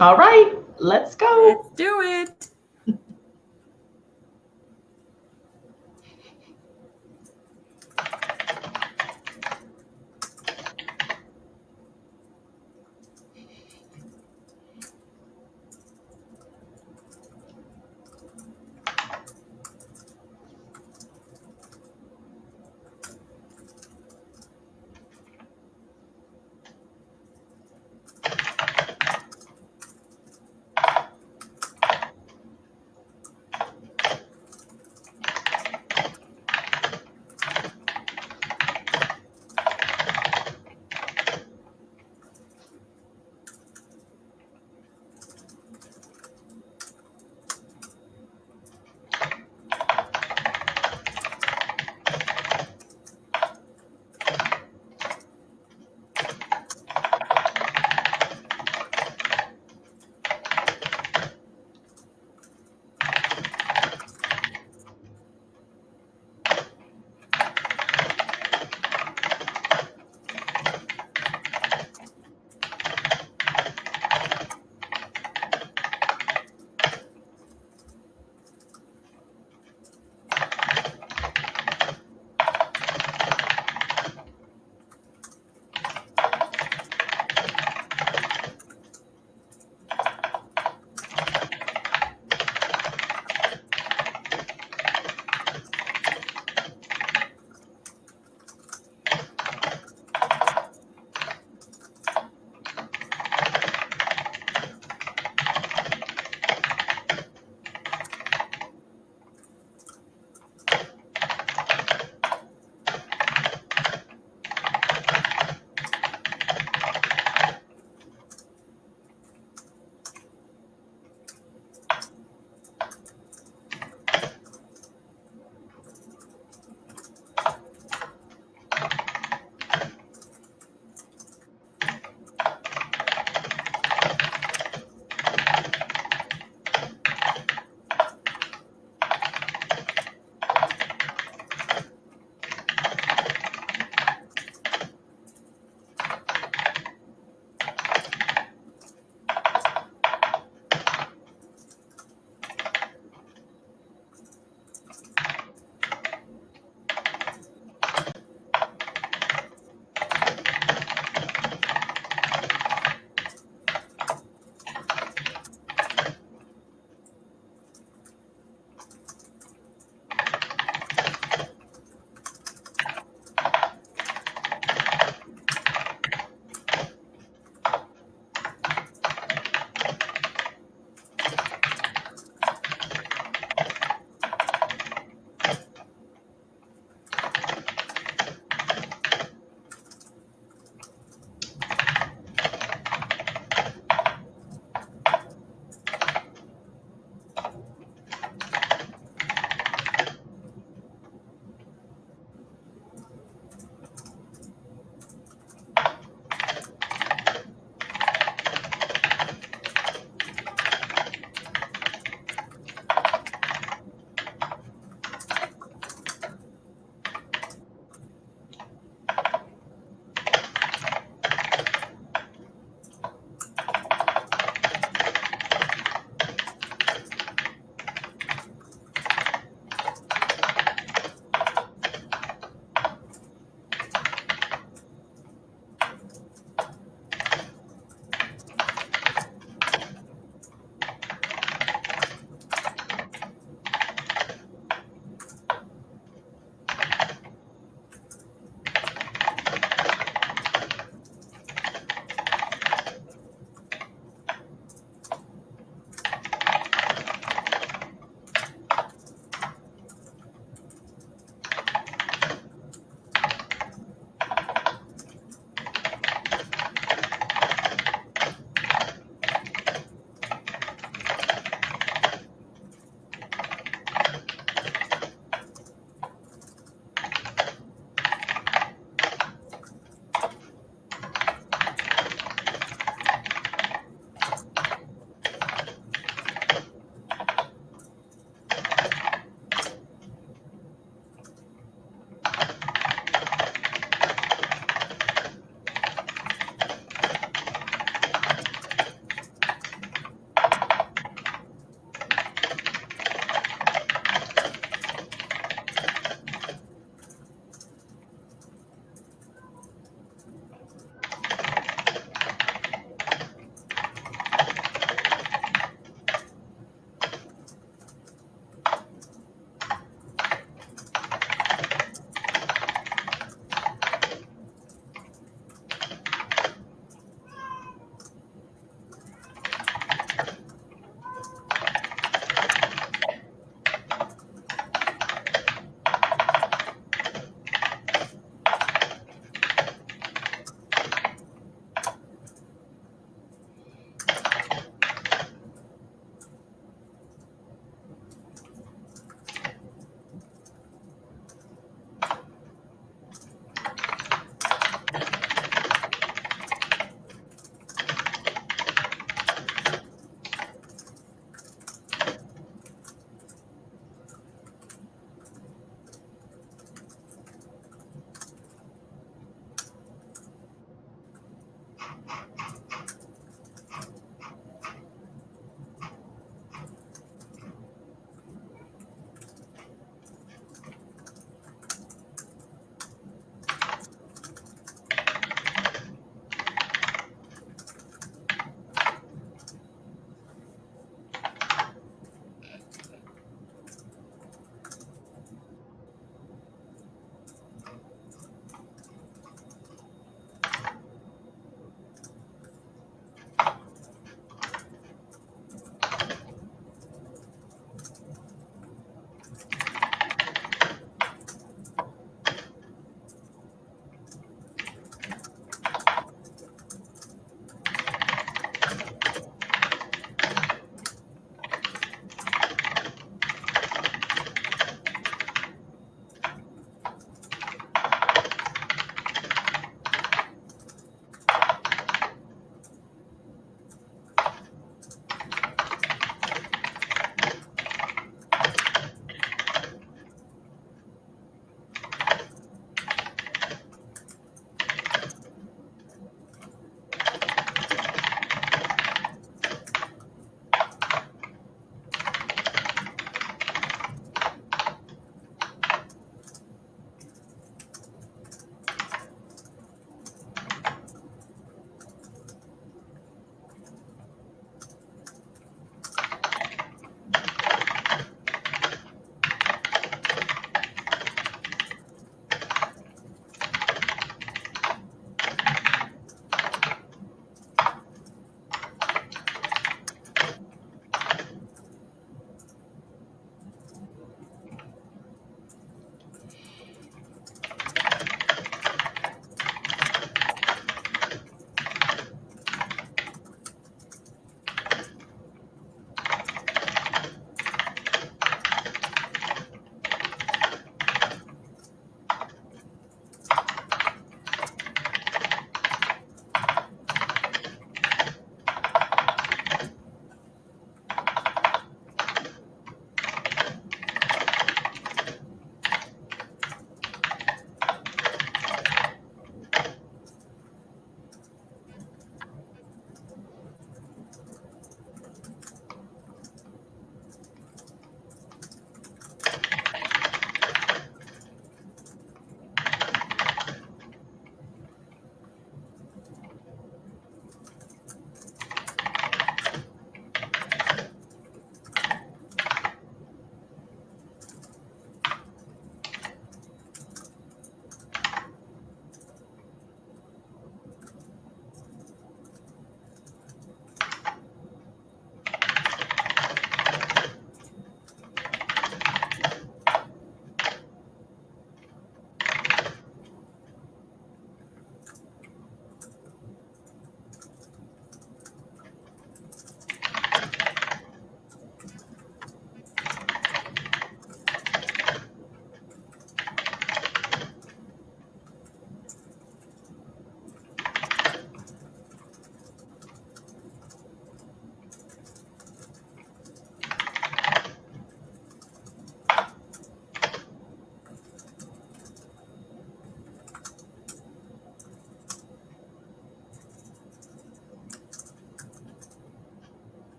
All right, let's go. Let's do it.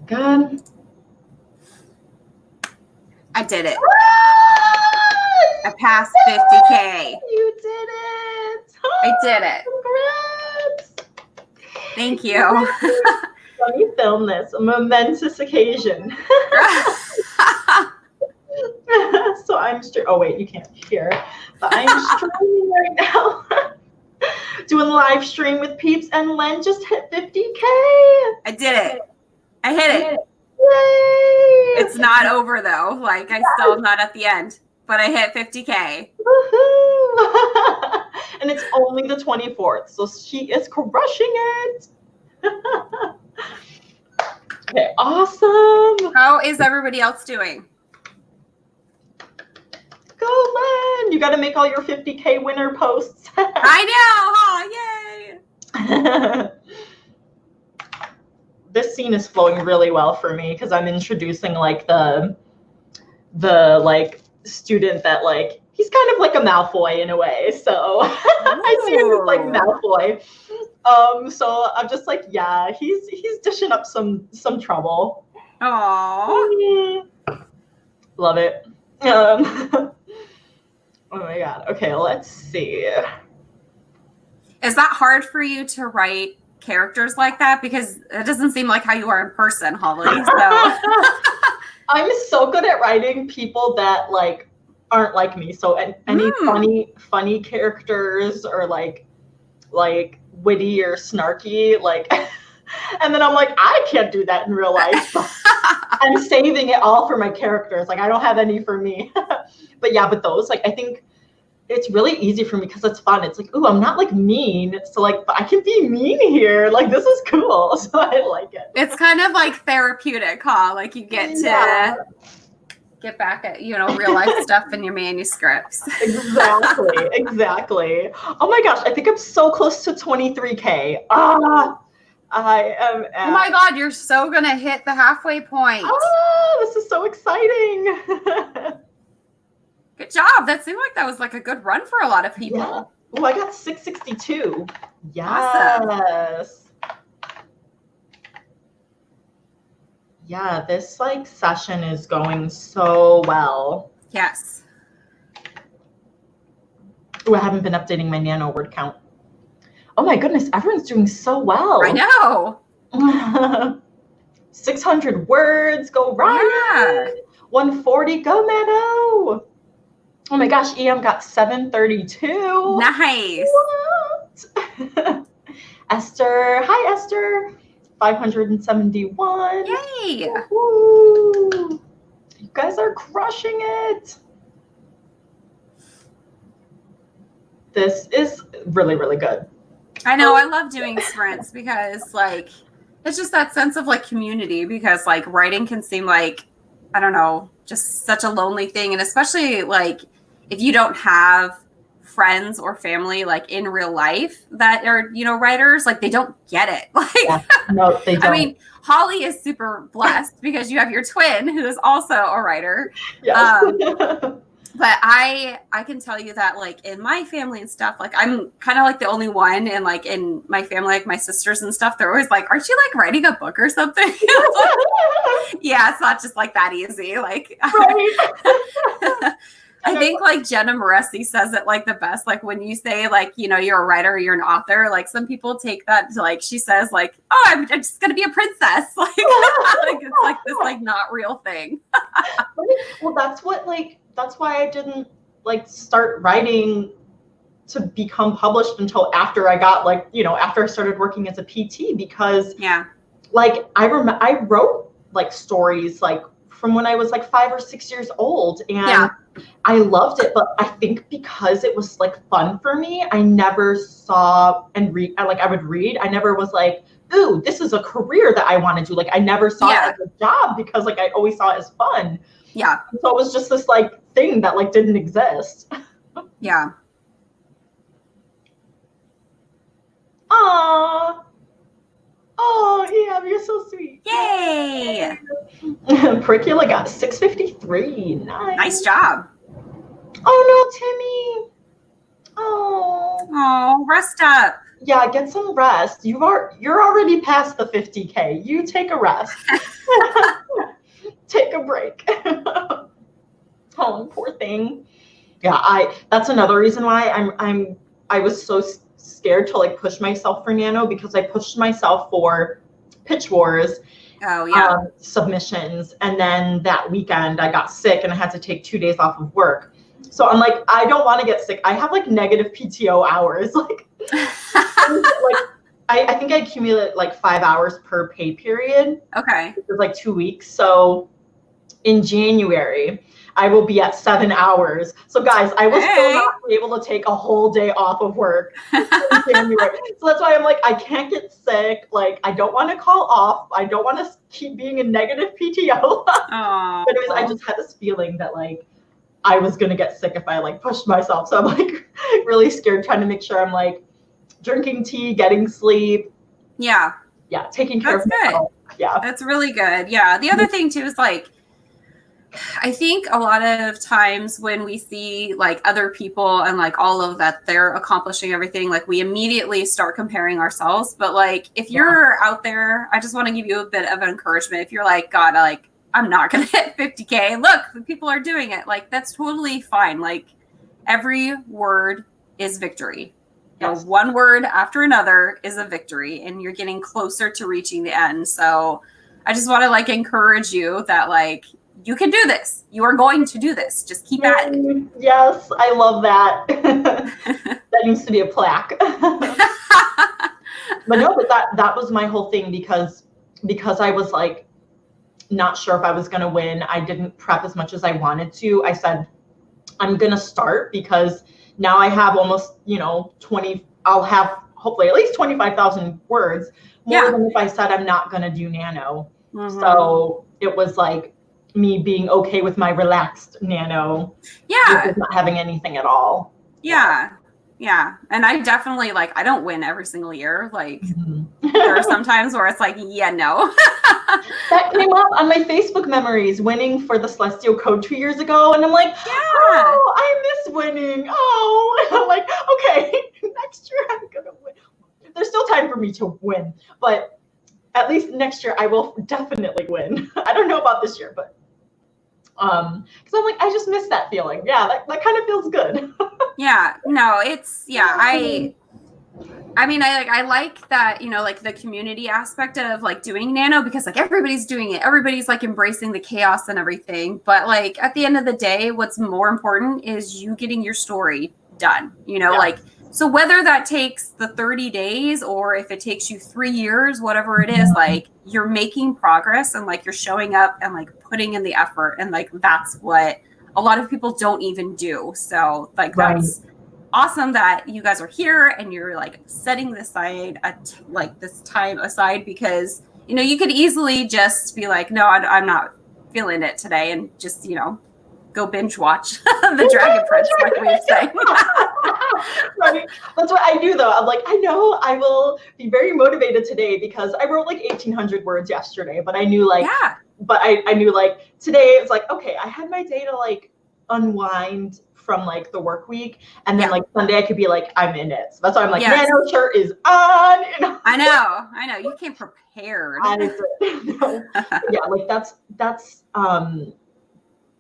Good. I did it. I passed 50K. You did it. I did it. Congrats. Thank you. Let me film this. A momentous occasion. So I'm oh wait, you can't hear it, but I'm streaming right now. Doing live stream with peeps, and Len just hit 50K. I did it. I hit it. Yay! It's not over though. Like I still not at the end, but I hit 50K. Woohoo! And it's only the 24th, so she is crushing it. Okay, awesome. How is everybody else doing? Go, Len. You got to make all your 50K winner posts. I know. Oh, yay. This scene is flowing really well for me because I'm introducing like the like student that like he's kind of like a Malfoy in a way. So I see him as like Malfoy. So I'm just like, yeah, he's dishing up some trouble. Aww. Love it. Oh my God. Okay, let's see. Is that hard for you to write characters like that? Because it doesn't seem like how you are in person, Holly. So I'm so good at writing people that like aren't like me. So any funny characters or like witty or snarky, like and then I'm like, I can't do that in real life. I'm saving it all for my characters. Like I don't have any for me. But those, like, I think it's really easy for me because it's fun. It's like, ooh, I'm not like mean. So like, but I can be mean here. Like this is cool. So I like it. It's kind of like therapeutic, huh? Like you get to get back at, real life stuff in your manuscripts. Exactly. Oh my gosh, I think I'm so close to 23K. I am oh my God, you're so gonna hit the halfway point. Oh, this is so exciting. Good job. That seemed like that was like a good run for a lot of people. Yeah. Oh, I got 662. Yes. Awesome. Yeah, this like session is going so well. Yes. Oh, I haven't been updating my nano word count. Oh my goodness, everyone's doing so well. I know. 600 words, go Ryan. Yeah. 140, go Nano. Oh my gosh, EM got 732. Nice. What? Esther, hi Esther. 571. Yay. Woo. You guys are crushing it. This is really, really good. I know. I love doing sprints because like it's just that sense of like community, because like writing can seem like, I don't know, just such a lonely thing. And especially like if you don't have friends or family like in real life that are, writers, like they don't get it. Like, yeah, no, they don't. I mean, Holly is super blessed because you have your twin who is also a writer. Yes. But I can tell you that like in my family and stuff, like I'm kind of like the only one, and like in my family, like my sisters and stuff, they're always like, aren't you like writing a book or something? Yeah, it's not just like that easy. Like, right. I think like Jenna Moresi says it like the best. Like when you say like, you're a writer or you're an author, like some people take that to like, she says like, oh, I'm just going to be a princess. Like, like it's like this like not real thing. Well, that's why I didn't like start writing to become published until after I got like, after I started working as a PT, because like I wrote like stories like from when I was like 5 or 6 years old, and I loved it. But I think because it was like fun for me, I never saw and read. I would read. I never was like, ooh, this is a career that I want to do. Like I never saw it as a job because like I always saw it as fun. Yeah. So it was just this like thing that like didn't exist. Yeah. Aww. Oh, yeah, you're so sweet. Yay. Pericula got 653. Nice job. Oh no, Timmy. Oh. Oh, rest up. yeah, get some rest. You're already past the 50K. You take a rest. Take a break. Oh, poor thing. Yeah, that's another reason why I was so scared to like push myself for Nano, because I pushed myself for Pitch Wars submissions, and then that weekend I got sick and I had to take 2 days off of work. So I'm like, I don't want to get sick. I have like negative PTO hours. Like, I think I accumulate like 5 hours per pay period. Okay. It's like 2 weeks. So in January, I will be at 7 hours. So guys, I will still not be able to take a whole day off of work in January. So that's why I'm like, I can't get sick. Like, I don't want to call off. I don't want to keep being in negative PTO. But anyways, I just had this feeling that like I was going to get sick if I like pushed myself. So I'm like really scared, trying to make sure I'm like drinking tea, getting sleep. Yeah. Yeah. Taking care of myself. Yeah. That's really good. Yeah. The other thing too is like, I think a lot of times when we see like other people and like all of that they're accomplishing everything, like we immediately start comparing ourselves. But like if you're out there, I just want to give you a bit of encouragement. If you're like, God, like I'm not going to hit 50K. Look, the people are doing it. Like that's totally fine. Like every word is victory. You know, one word after another is a victory, and you're getting closer to reaching the end. So I just want to like encourage you that like, you can do this. You are going to do this. Just keep at it. Yes, I love that. That needs to be a plaque. But no, but that was my whole thing, because I was like not sure if I was gonna win. I didn't prep as much as I wanted to. I said I'm gonna start, because now I have almost 20. I'll have hopefully at least 25,000 words more than if I said I'm not gonna do Nano. So it was like me being okay with my relaxed Nano, not having anything at all. Yeah. And I definitely like, I don't win every single year. Like there are some times where it's like, no. That came up on my Facebook memories, winning for the Celestial Code 2 years ago. And I'm like, oh, I miss winning. Oh, and I'm like, okay, next year I'm going to win. There's still time for me to win, but at least next year I will definitely win. I don't know about this year, but because I'm like, I just miss that feeling. Yeah, that kind of feels good. I mean, I like that, like the community aspect of like doing Nano, because like everybody's doing it. Everybody's like embracing the chaos and everything. But like at the end of the day, what's more important is you getting your story done, like, so whether that takes the 30 days or if it takes you 3 years, whatever it is, like you're making progress and like you're showing up and like putting in the effort. And like, that's what a lot of people don't even do. So like, that's awesome that you guys are here and you're like setting this aside, like this time aside, because, you could easily just be like, no, I'm not feeling it today. And just, go binge watch the Dragon Prince, like we've said. Right. That's what I do though. I'm like, I know I will be very motivated today because I wrote like 1,800 words yesterday, but I knew like, I knew like today it's like, okay, I had my day to like unwind from like the work week, and then like Sunday I could be like, I'm in it. So that's why I'm like, Nano shirt is on. I know. You came prepared. Like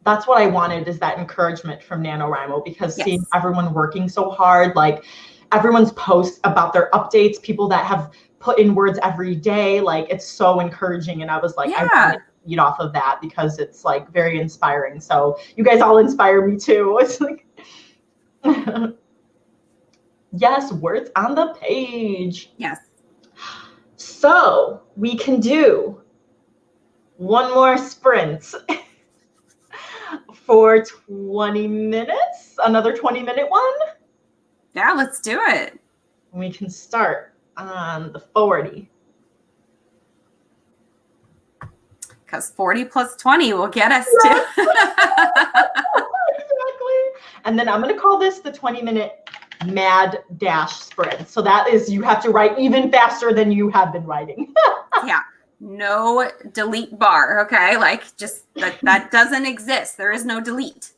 that's what I wanted, is that encouragement from NaNoWriMo, because seeing everyone working so hard, like everyone's posts about their updates, people that have put in words every day, like it's so encouraging. And I was like, I want to feed off of that, because it's like very inspiring. So you guys all inspire me too. It's like, yes, words on the page. Yes. So we can do one more sprint. For 20 minutes, another 20-minute one. Yeah, let's do it. We can start on the 40. Because 40 plus 20 will get us to. Exactly. And then I'm going to call this the 20-minute mad dash sprint. So that is, you have to write even faster than you have been writing. Yeah. No delete bar, okay? Like, just that doesn't exist. There is no delete.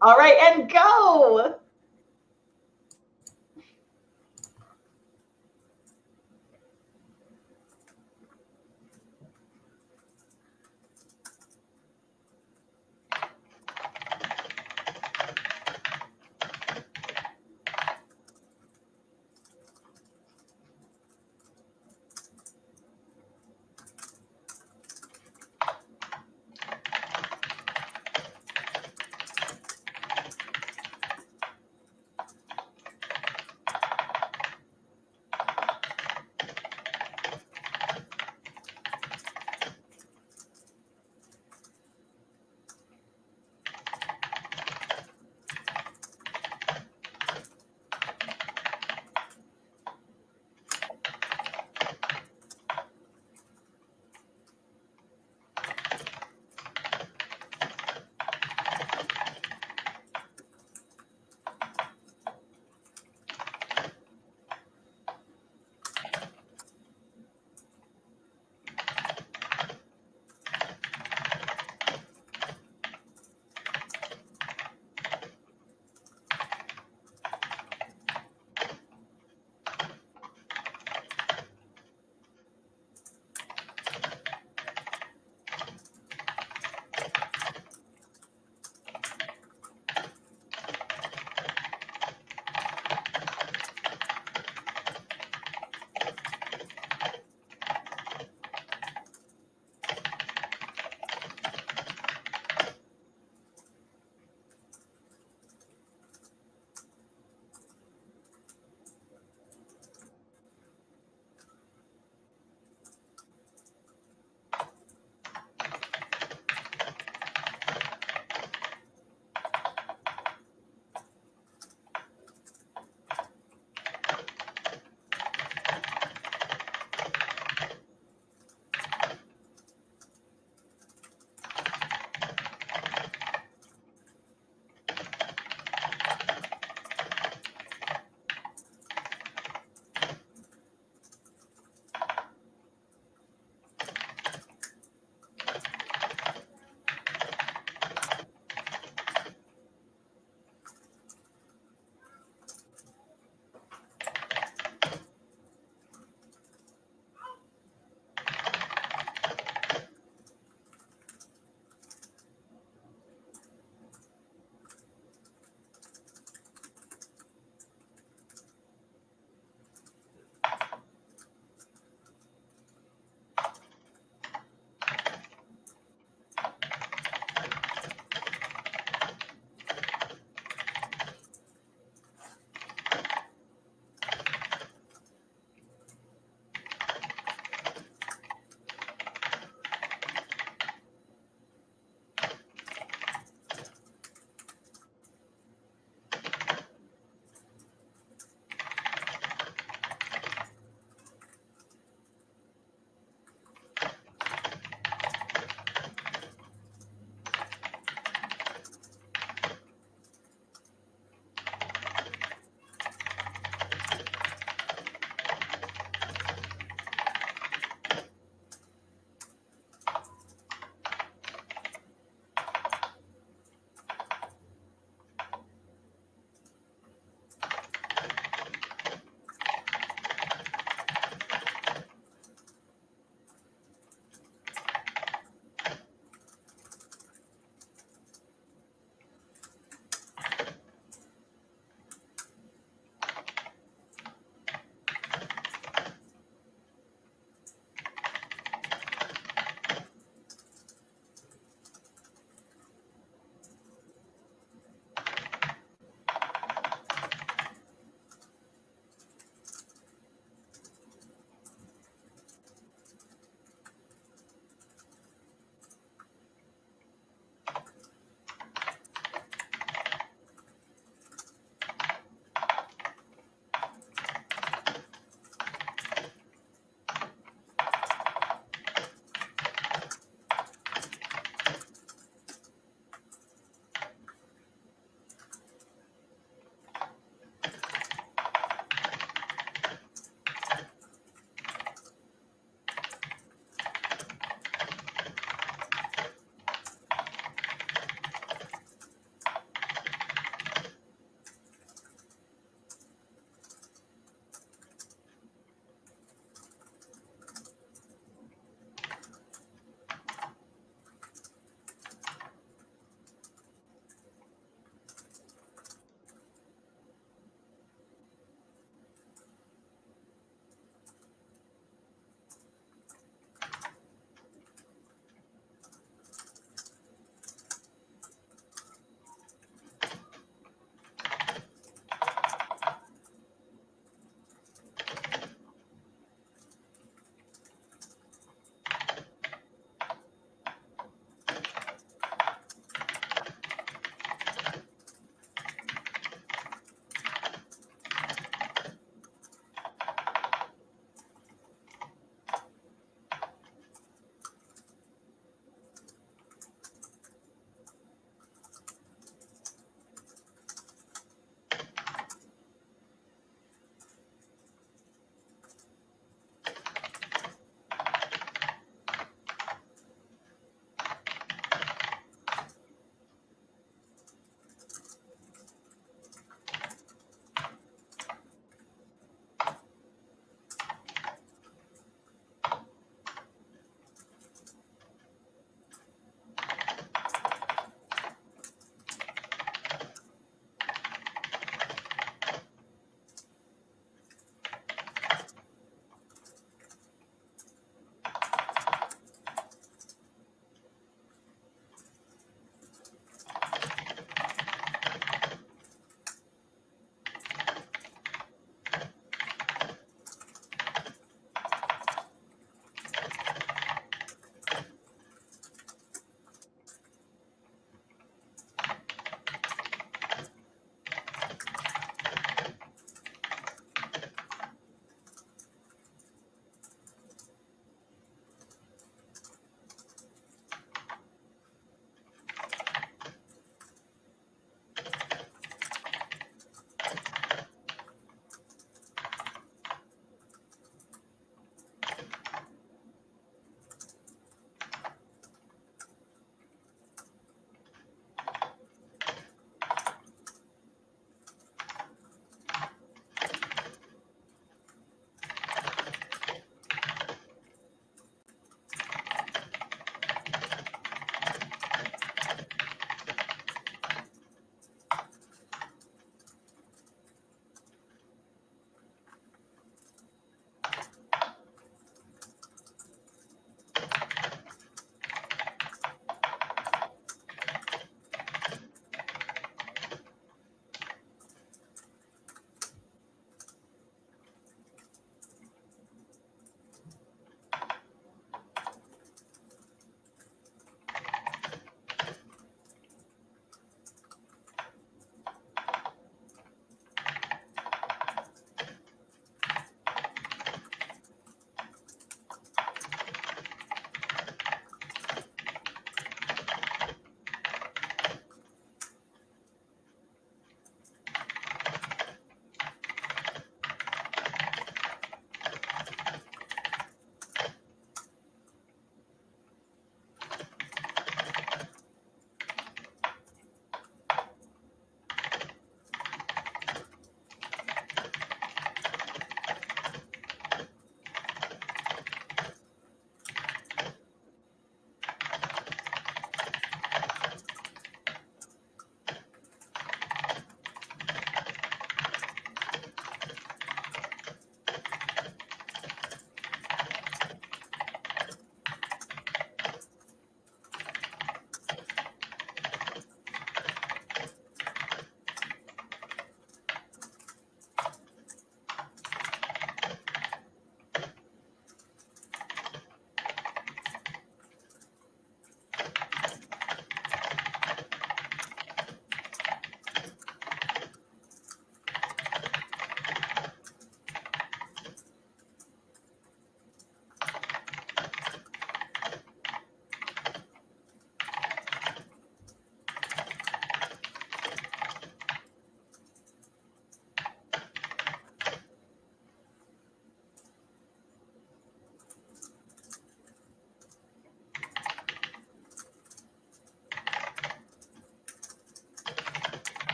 All right, and go.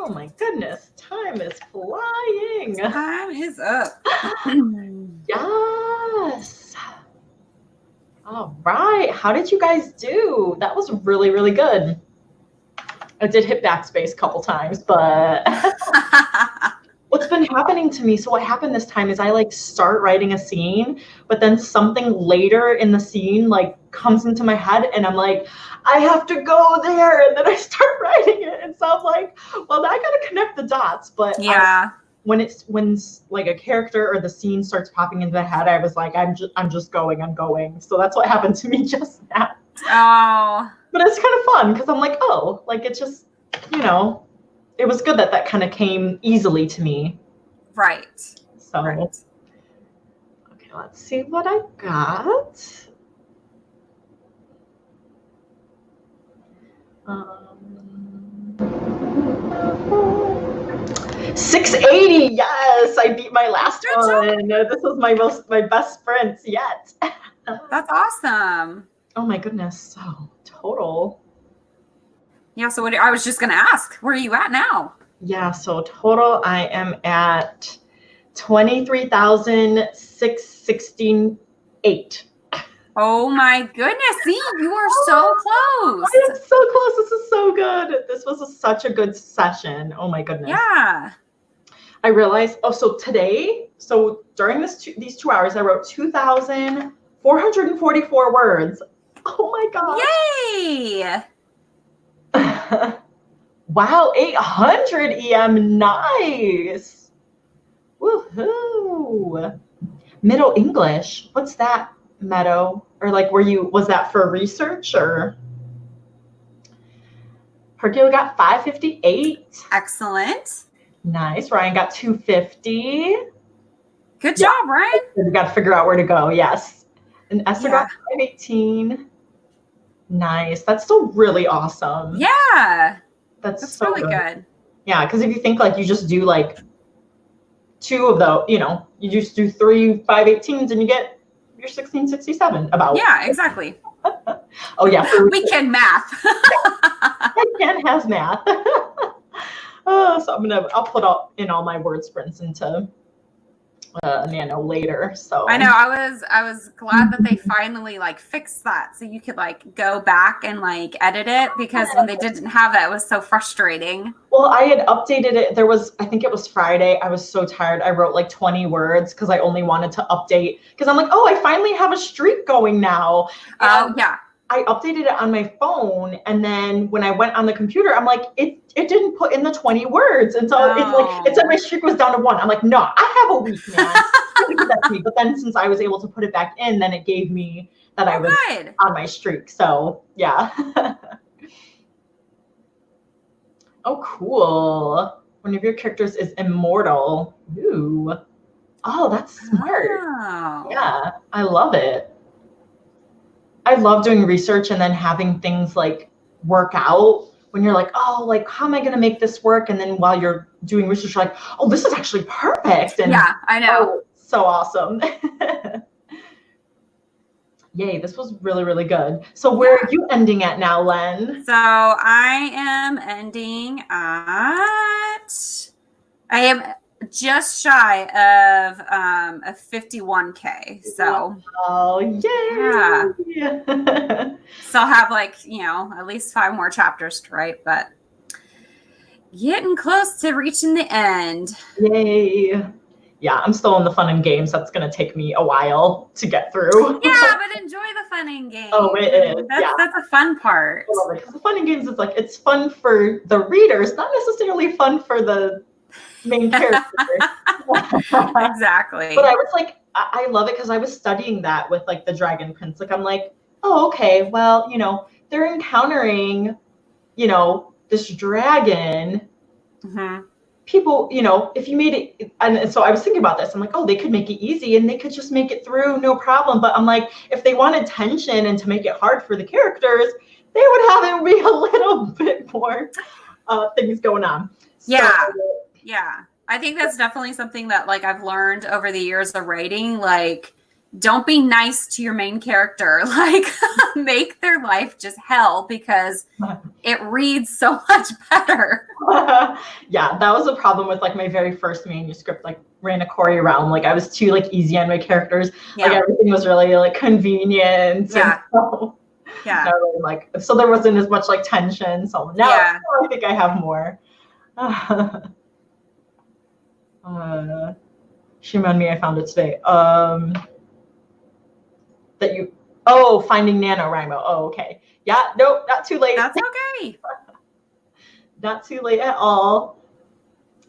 Oh my goodness, time is flying. Time is up. Yes. All right. How did you guys do? That was really, really good. I did hit backspace a couple times, but what's been happening to me, so what happened this time is I like start writing a scene, but then something later in the scene like comes into my head and I'm like, I have to go there, and then I start writing it. And so I'm like, well, I gotta connect the dots. But yeah, when like a character or the scene starts popping into the head, I was like, I'm just going. So that's what happened to me just now. Oh. But it's kind of fun because I'm like, oh, like it's just, you know, it was good that kind of came easily to me. Right. So, right. Okay, let's see what I got. 680. Yes, I beat my last one. This was my best sprints yet. That's awesome. Oh my goodness. So total. Yeah. So I was just going to ask, where are you at now? Yeah. So total, I am at 23,668. Oh my goodness. See, you are so close. I am so close. This is so good. This was such a good session. Oh my goodness. Yeah. I realized, so during these 2 hours, I wrote 2,444 words. Oh my God. Yay. Wow, 800 EM. Nice. Woohoo. Middle English. What's that, Meadow? Or like, was that for research or? Hercule got 558. Excellent. Nice. Ryan got 250. Good job, Ryan. We got to figure out where to go. Yes. And Esther got 518. Nice. That's still really awesome. Yeah. That's so really good. Yeah, because if you think like you just do like 2 of those, you just do 3 518s and you get your 1667 about. Yeah, exactly. Oh yeah. We can math. Ken has math. So I'll put in all my word sprints into Nano later. So I know I was glad that they finally like fixed that, so you could like go back and like edit it, because when they didn't have that, it was so frustrating. Well, I had updated it. I think it was Friday. I was so tired. I wrote like 20 words because I only wanted to update, because I'm like, oh, I finally have a streak going now. Oh yeah. I updated it on my phone, and then when I went on the computer, I'm like, it didn't put in the 20 words, and so it said my streak was down to 1. I'm like, no, I have a week, man. Give that to me. But then since I was able to put it back in, then it gave me that I was on my streak. So yeah. Oh, cool. One of your characters is immortal. Ooh. Oh, that's smart. Wow. Yeah, I love it. I love doing research and then having things like work out when you're like, oh, like, how am I going to make this work? And then while you're doing research, you're like, oh, this is actually perfect. And yeah, I know. Oh, so awesome. Yay, this was really, really good. So where are you ending at now, Len? So I am ending at, I am just shy of a 51K. So oh yay. Yeah. So I'll have like, at least 5 more chapters to write, but getting close to reaching the end. Yay. Yeah, I'm still in the fun and games. That's going to take me a while to get through. Yeah, but enjoy the fun and games. Oh, it is. That's a fun part. I love it, because the fun and games is like, it's fun for the readers, not necessarily fun for the main character. Exactly. But I was like, I love it because I was studying that with like the Dragon Prince. Like, I'm like, oh, okay, well, they're encountering, this dragon. Mm-hmm. People, if you made it, and so I was thinking about this. I'm like, oh, they could make it easy and they could just make it through, no problem. But I'm like, if they wanted tension and to make it hard for the characters, they would have it be a little bit more things going on. Yeah. Yeah. I think that's definitely something that like I've learned over the years of writing. Like, don't be nice to your main character. Like, make their life just hell because it reads so much better. Yeah, that was a problem with like my very first manuscript, like ran a Corey around. Like I was too like easy on my characters. Yeah. Like everything was really like convenient. Yeah. Yeah. Really, like, so there wasn't as much like tension. So now I think I have more. Shame on me, I found it today. Finding NaNoWriMo. Oh, okay. Yeah, nope, not too late. That's okay. Not too late at all.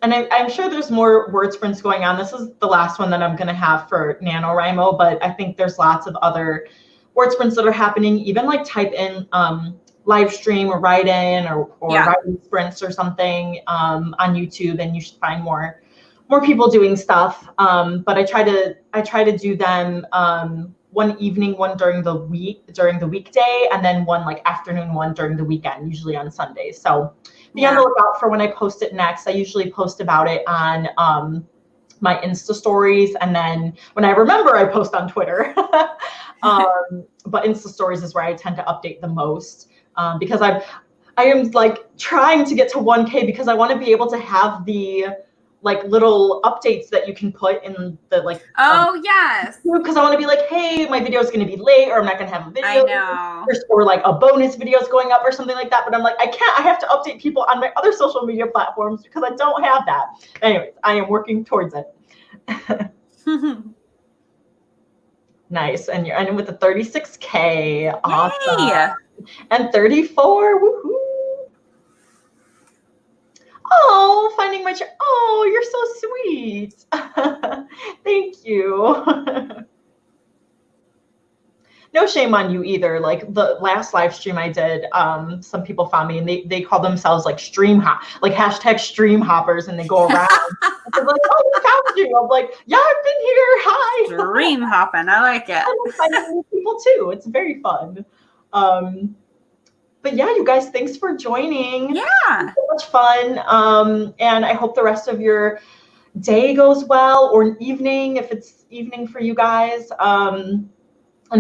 And I'm sure there's more word sprints going on. This is the last one that I'm going to have for NaNoWriMo, but I think there's lots of other word sprints that are happening. Even like type in Livestream or write-in or writing sprints or something on YouTube, and you should find more people doing stuff. But I try to do them one evening, one during the weekday, and then one like afternoon one during the weekend, usually on Sundays. So be on the lookout for when I post it next. I usually post about it on my Insta stories, and then when I remember, I post on Twitter. But Insta stories is where I tend to update the most, because I am like trying to get to 1K because I want to be able to have the like little updates that you can put in the like. Oh yes. Because I want to be like, hey, my video is going to be late, or I'm not going to have a video. I know. Or like a bonus video is going up or something like that. But I'm like, I can't. I have to update people on my other social media platforms because I don't have that. Anyways, I am working towards it. Nice. And you're ending with a 36K. Awesome. Yay. And 34. Woohoo. Oh, finding my chair. Oh, you're so sweet. Thank you. No shame on you either. Like the last live stream I did, some people found me and they call themselves like stream hoppers, and they go around. I'm like, oh, I found you. I'm like, yeah, I've been here. Hi. Stream hopping. I like it. I'm finding new people too. It's very fun. But yeah, you guys, thanks for joining. Yeah. So much fun. And I hope the rest of your day goes well, or evening, if it's evening for you guys. And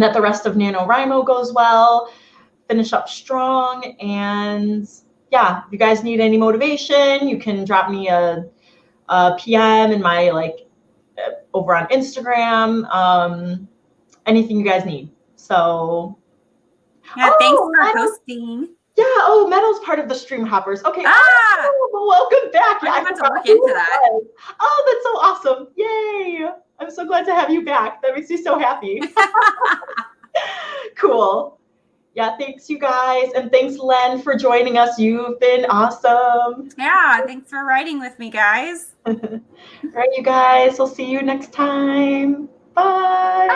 that the rest of NaNoWriMo goes well. Finish up strong. And yeah, if you guys need any motivation, you can drop me a PM in my over on Instagram. Anything you guys need. So yeah, thanks for hosting. Yeah, Meadow's part of the stream hoppers. Okay. Welcome back. Yeah, I have to look into that. Oh, that's so awesome. Yay. I'm so glad to have you back. That makes me so happy. Cool. Yeah, thanks you guys. And thanks, Lenn, for joining us. You've been awesome. Yeah, thanks for writing with me, guys. All right, you guys. We'll see you next time. Bye.